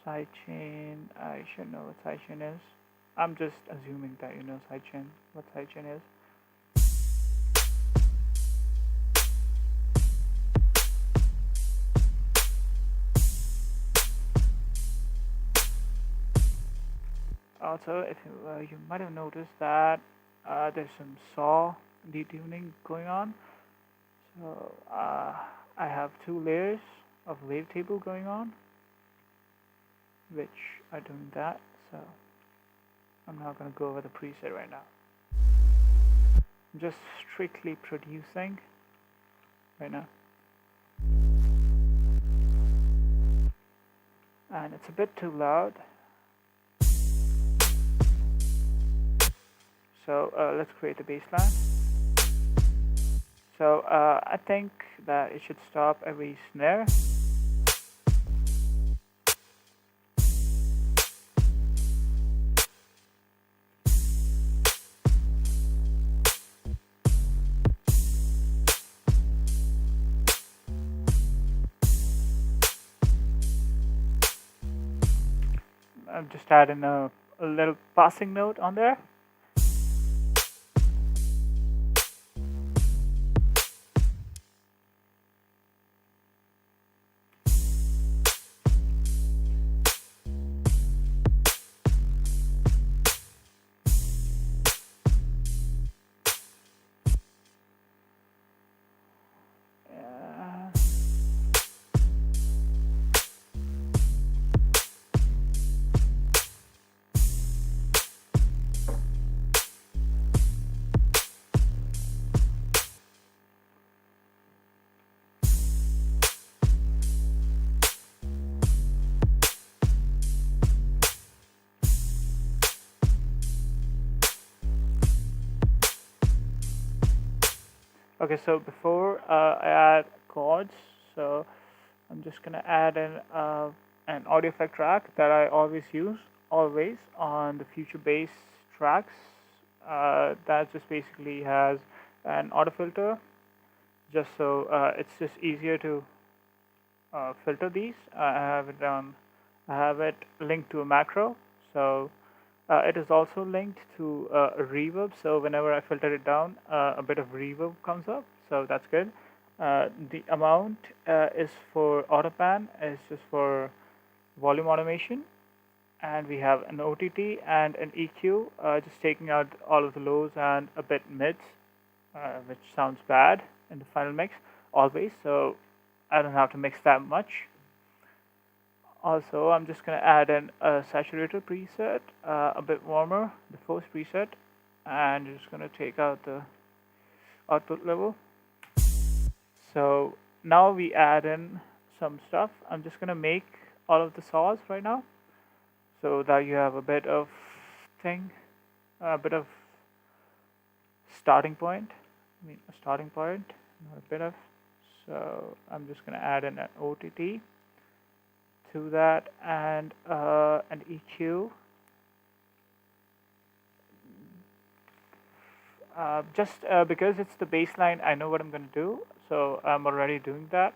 Sidechain, I should know what sidechain is. I'm just assuming that you know sidechain, what sidechain is. Also, if you might have noticed that there's some saw detuning going on. So I have 2 layers of wavetable going on, which are doing that. So I'm not going to go over the preset right now. I'm just strictly producing right now. And it's a bit too loud. So let's create the bassline. So I think that it should stop every snare. I'm just adding a little passing note on there. Uh, okay, so before I add chords, so I'm just gonna add an audio effect track that I always on the Future Bass tracks. That just basically has an auto filter, just so it's just easier to filter these. I have it linked to a macro, so it is also linked to a reverb. So whenever I filter it down, a bit of reverb comes up. So that's good. The amount is for autopan, is just for volume automation, and we have an OTT and an EQ, just taking out all of the lows and a bit mids, which sounds bad in the final mix always. So I don't have to mix that much. Also, I'm just going to add in a saturator preset, a bit warmer, the first preset, and just going to take out the output level. So now we add in some stuff. I'm just going to make all of the saws right now, so that you have a bit of thing, a bit of starting point. I mean, a starting point, not a bit of. So I'm just going to add in an OTT to that, and an EQ. Just because it's the bass line, I know what I'm going to do, so I'm already doing that.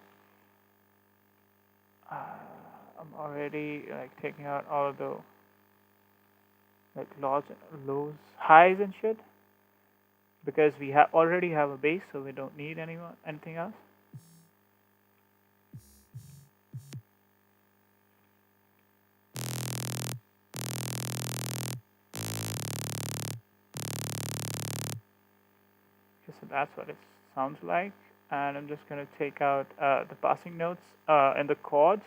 I'm already like taking out all of the like lows, highs and shit, because we already have a bass, so we don't need anything else. Okay, so that's what it sounds like, and I'm just going to take out the passing notes and the chords,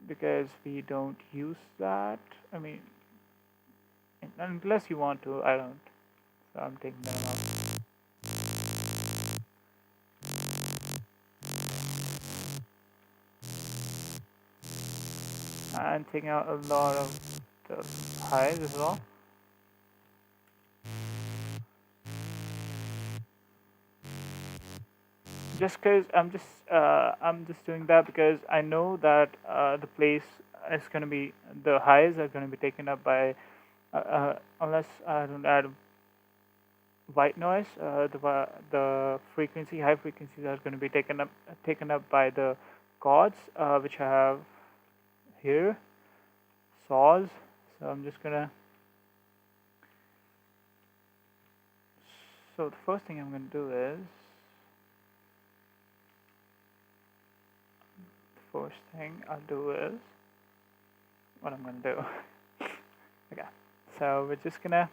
because we don't use that. I mean, unless you want to, I don't. So I'm taking them out. And taking out a lot of the highs as well. Just because I'm just doing that because I know that the place is going to be, the highs are going to be taken up by unless I don't add white noise, the frequency, high frequencies are going to be taken up by the chords, which I have here, saws. So I'm just gonna. So the first thing I'm gonna do is, what I'm gonna do. Okay, so we're just gonna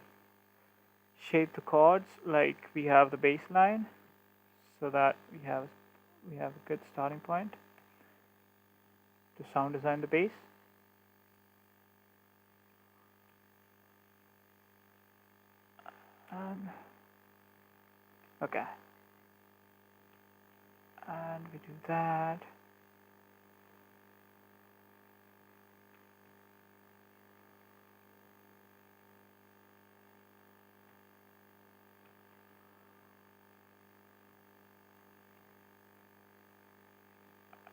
shape the chords like we have the bass line, so that we have a good starting point to sound design the bass. Okay, and we do that.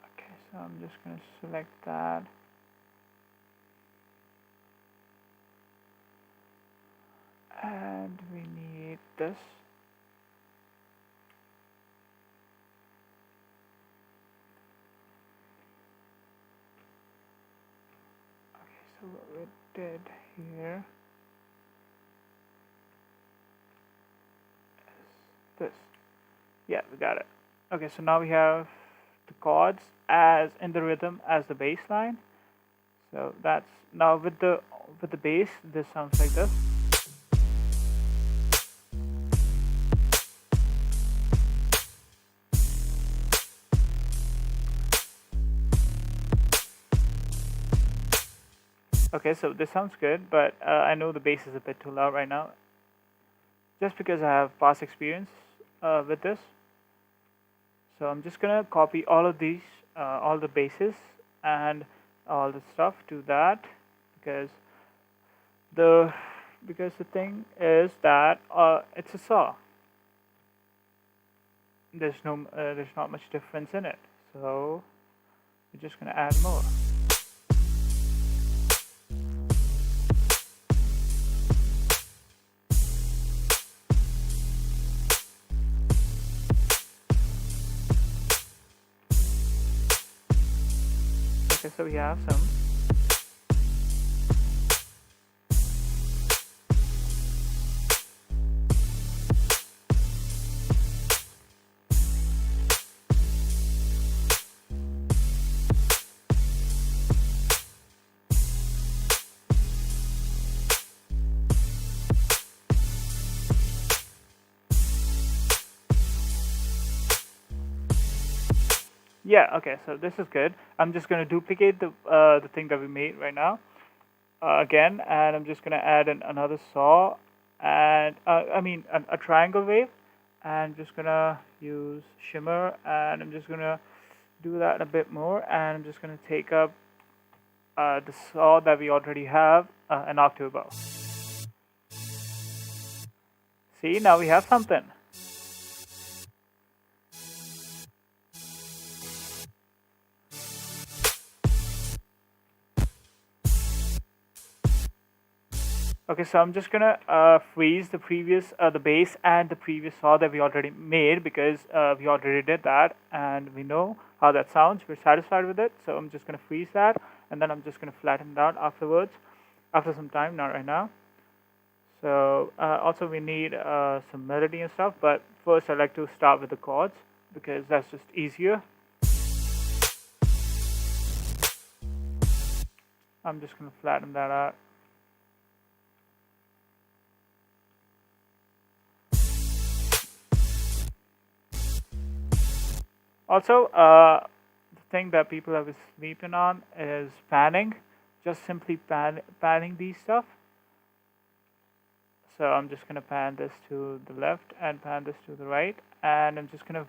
Okay, so I'm just going to select that. And we need this. Okay, so we did here is this. Yeah, we got it. Okay, so now we have the chords as in the rhythm as the bass line. So that's now with the bass, this sounds like this. Okay, so this sounds good, but I know the bass is a bit too loud right now, just because I have past experience with this. So I'm just gonna copy all of these, all the basses and all the stuff to that, because the thing is that it's a saw. There's not much difference in it, so we're just gonna add more. Okay, so we have some. Yeah, okay, so this is good. I'm just going to duplicate the thing that we made right now again, and I'm just going to add another saw, and I mean a triangle wave, and just going to use shimmer, and I'm just going to do that a bit more, and I'm just going to take up the saw that we already have an octave above. See, now we have something. Okay, so I'm just gonna freeze the previous, the base and the previous saw that we already made, because we already did that and we know how that sounds. We're satisfied with it, so I'm just gonna freeze that, and then I'm just gonna flatten it out afterwards, after some time, not right now. So also we need some melody and stuff, but first I like to start with the chords because that's just easier. I'm just gonna flatten that out. Also, the thing that people have been sleeping on is panning. Just simply panning these stuff. So I'm just gonna pan this to the left and pan this to the right, and I'm just gonna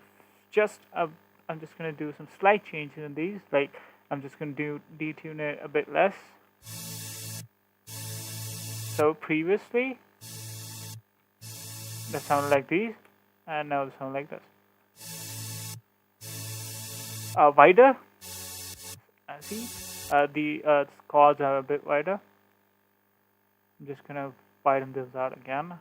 do some slight changes in these. Like I'm just gonna detune it a bit less. So previously, that sounded like these, and now they sound like this. Wider. See, the chords are a bit wider. I'm just gonna widen this out again.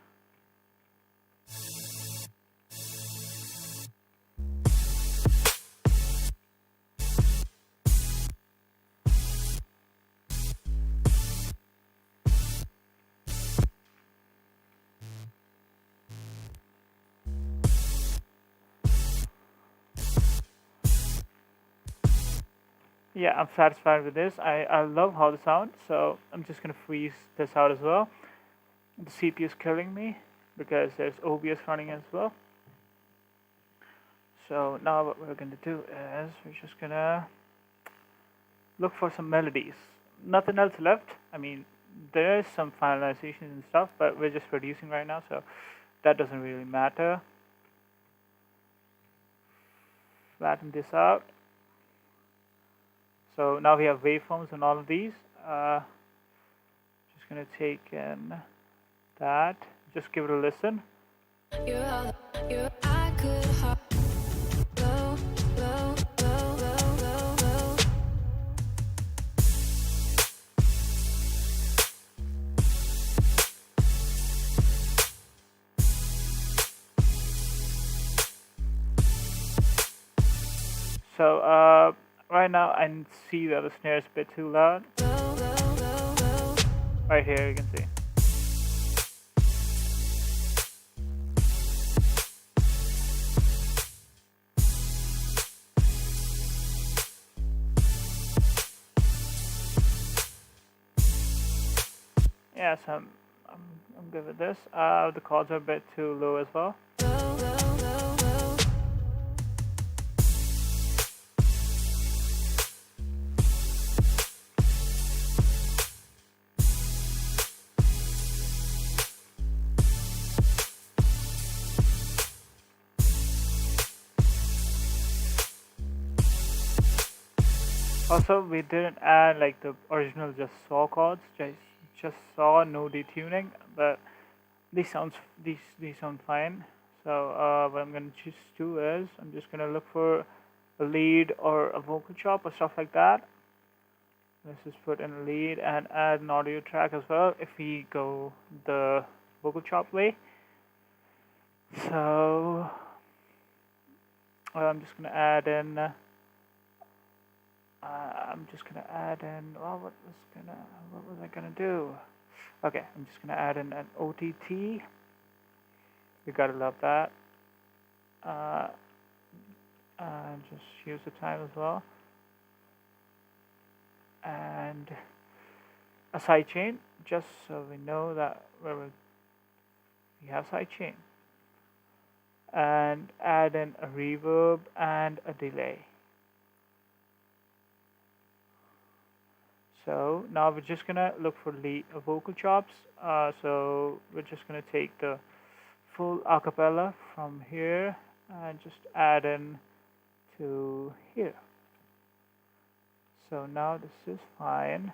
Yeah, I'm satisfied with this. I love how it sounds, so I'm just gonna freeze this out as well. The CPU is killing me because there's OBS running as well. So now what we're gonna do is we're just gonna look for some melodies. Nothing else left. I mean, there is some finalization and stuff, but we're just producing right now, so that doesn't really matter. Flatten this out. So now we have waveforms on all of these. Just gonna take in that. Just give it a listen. So right now I see that the snare is a bit too loud. Right here you can see. Yes, I'm good with this. The chords are a bit too low as well. Also, we didn't add like the original just saw chords, just saw, no detuning, but these sound fine. So what I'm gonna just do is I'm just gonna look for a lead or a vocal chop or stuff like that. Let's just put in a lead and add an audio track as well if we go the vocal chop way. So I'm just gonna add in. Well, what was I gonna do? Okay, I'm just gonna add in an OTT. You gotta love that. And just use the time as well. And a sidechain, just so we know that we have sidechain. And add in a reverb and a delay. So now we're just gonna look for vocal chops. So we're just gonna take the full acapella from here and just add in to here. So now this is fine.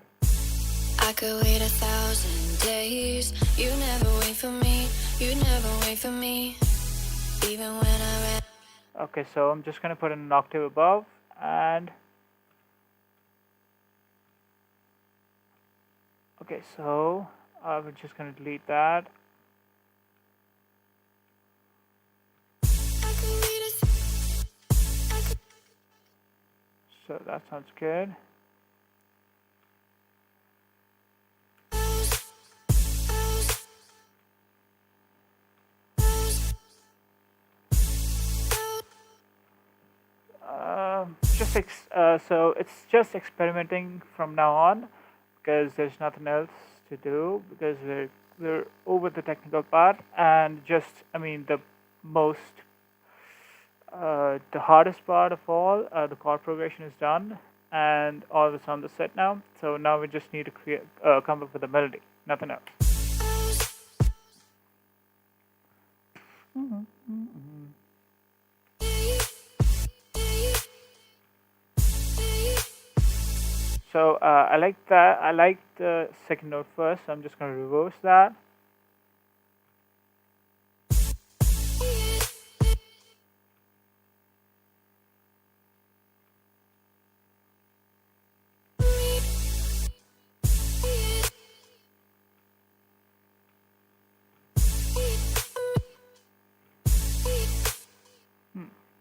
I could wait 1,000 days. You never wait for me. You never wait for me. Even when I ran. Okay, so I'm just gonna put in an octave above and. Okay, so we're just gonna delete that. So that sounds good. So it's just experimenting from now on because there's nothing else to do because we're over the technical part and just the most the hardest part of all, the chord progression is done and all the sound is set now. So now we just need to come up with a melody, nothing else. So I like that. I like the second note first. So I'm just going to reverse that.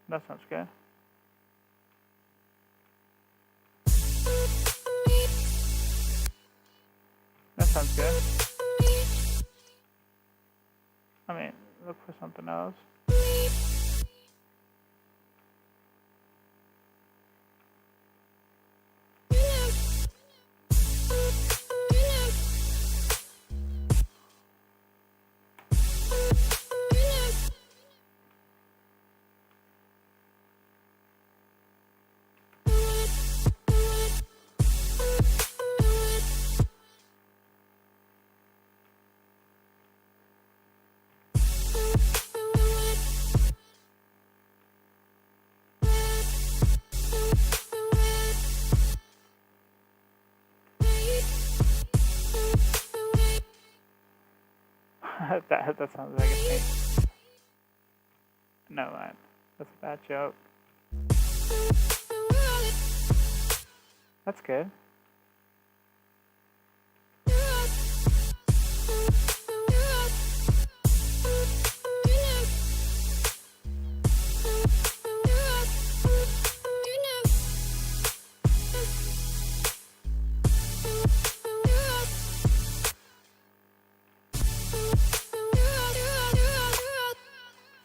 That sounds good. That sounds good. Look for something else. that sounds like a thing. No, man. That's a bad joke. That's good.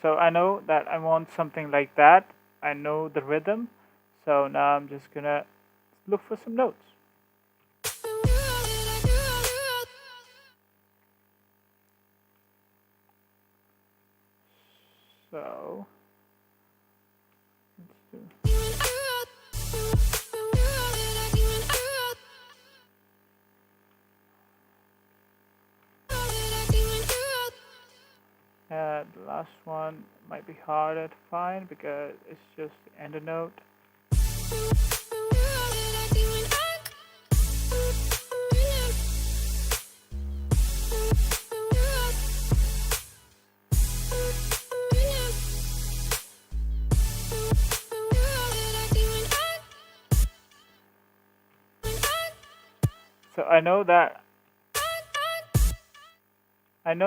So I know that I want something like that. I know the rhythm. So now I'm just gonna look for some notes. So let's do. The last one might be harder to find because it's just the end note. So I know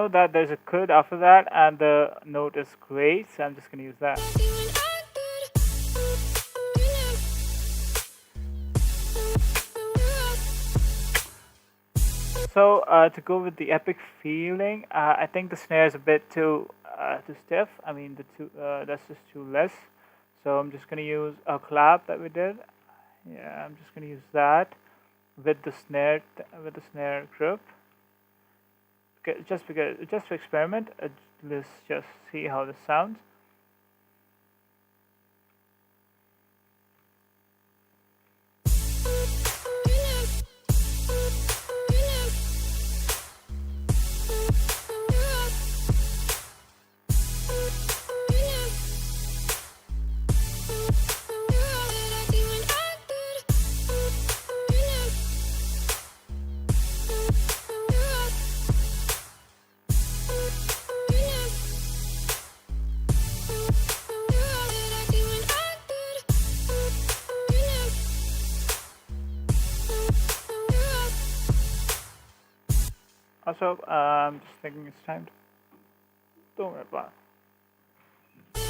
that there's a could after that, and the note is great, so I'm just gonna use that. So to go with the epic feeling, I think the snare is a bit too stiff. I mean, that's just too less. So I'm just gonna use a clap that we did. Yeah, I'm just gonna use that with the snare group. Just to experiment. Let's just see how this sounds. Also, I'm just thinking it's time to. Don't worry about it.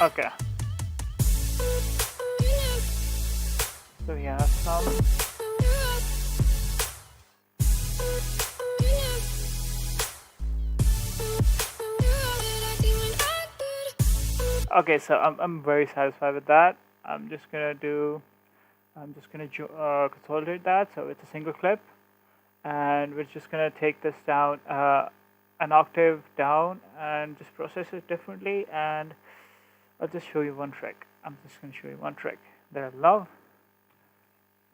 Okay. So yeah, some. Okay, so I'm very satisfied with that. I'm just gonna consolidate that so it's a single clip, and we're just gonna take this down an octave down and just process it differently. And I'll just show you one trick. I'm just gonna show you one trick that I love.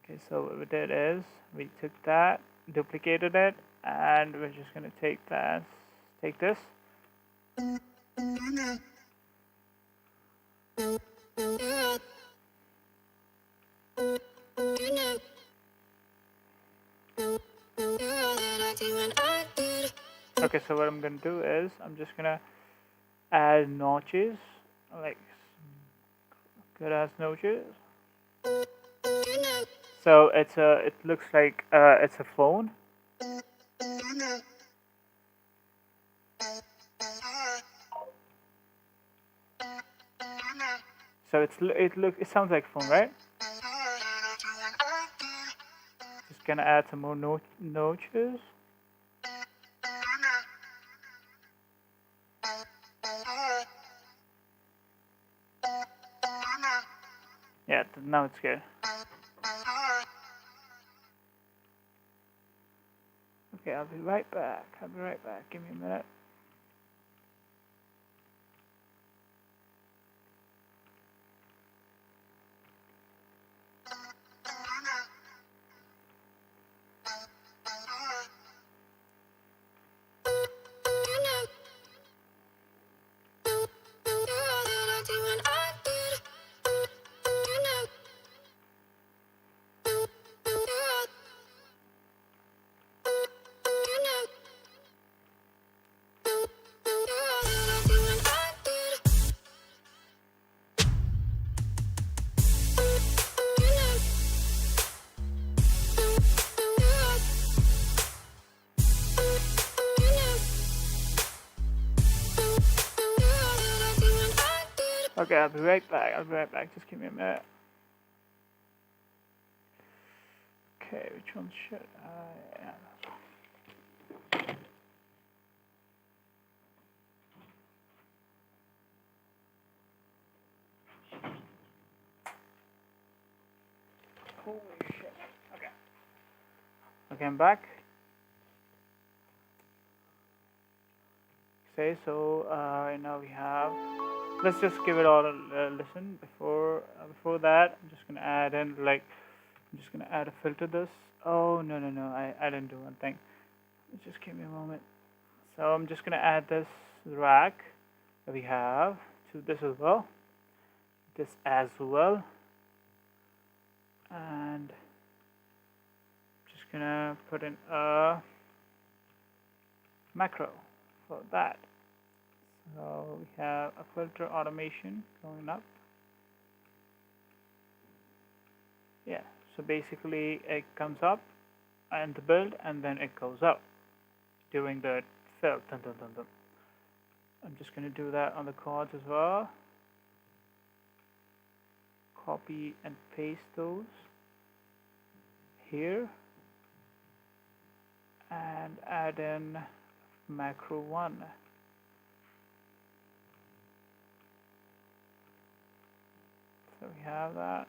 Okay, so what we did is we took that, duplicated it, and we're just gonna take this. Okay, so what I'm gonna do is I'm just gonna add notches, like good as notches. So it looks like it's a phone. So it sounds like a phone, right? Just gonna add some more notches. Yeah, now it's good. Okay, I'll be right back. Give me a minute. Okay, I'll be right back. Just give me a minute. Okay, which one should I add? Okay, I'm back. Okay, so right now we have. Let's just give it all a listen. Before that, I'm just gonna add in I'm just gonna add a filter. This. Oh no! I didn't do one thing. Just give me a moment. So I'm just gonna add this rack that we have to this as well. This as well, and just gonna put in a macro for that. So we have a filter automation going up. Yeah, so basically it comes up and the build and then it goes out during the fill. Dun, dun, dun, dun. I'm just going to do that on the cards as well. Copy and paste those here and add in macro 1. So we have that,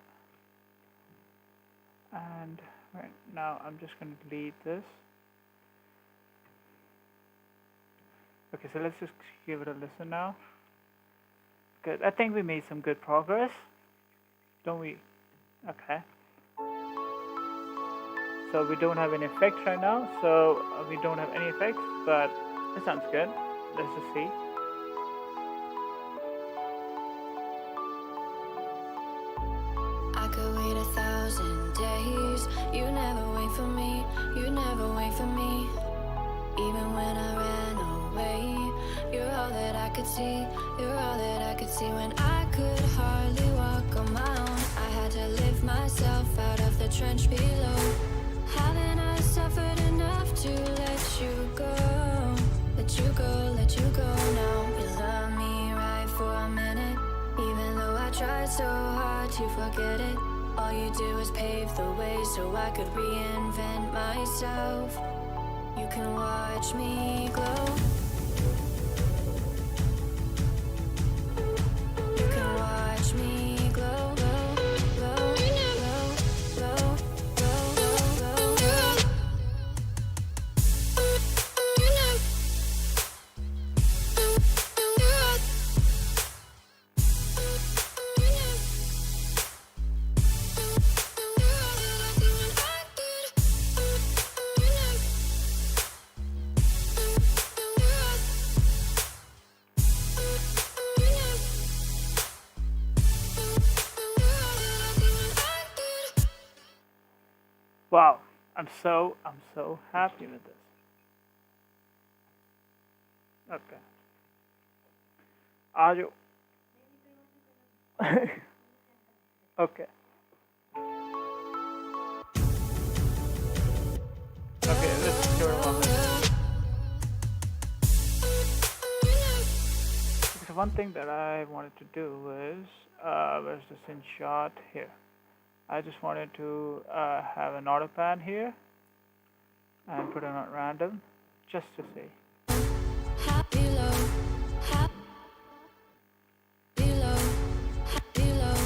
and right now I'm just going to delete this. Okay, so let's just give it a listen now. Good, I think we made some good progress, don't we? Okay. So we don't have any effects right now, so we don't have any effects, but it sounds good. Let's just see. I could wait 1,000 days. You never wait for me. You never wait for me. Even when I ran away, you're all that I could see. You're all that I could see when I could hardly walk on my own. I had to lift myself out of the trench below. Haven't I suffered enough to let you go? Let you go, let you go now. You love me right for a minute, even though I tried so hard to forget it. All you do is pave the way so I could reinvent myself. You can watch me glow. You can watch me glow, glow, glow, glow, glow, glow, glow, glow. Wow, I'm so happy with this. Okay. Are you? Okay. Okay, let's do it one minute. So one thing that I wanted to do was, where's the scene shot here? I just wanted to have an auto pan here and put it on random, just to see. Happy low, happy low, happy low.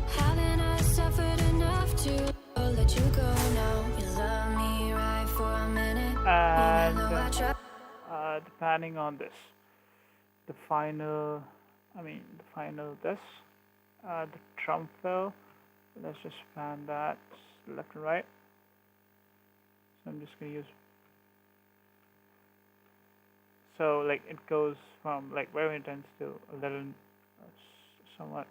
Haven't I suffered enough to let you go now? You love me right for a minute, And even though I try. depending on this, the final this, the drum fill. Let's just pan that left and right. So I'm just gonna use. So like it goes from like very intense to a little somewhat.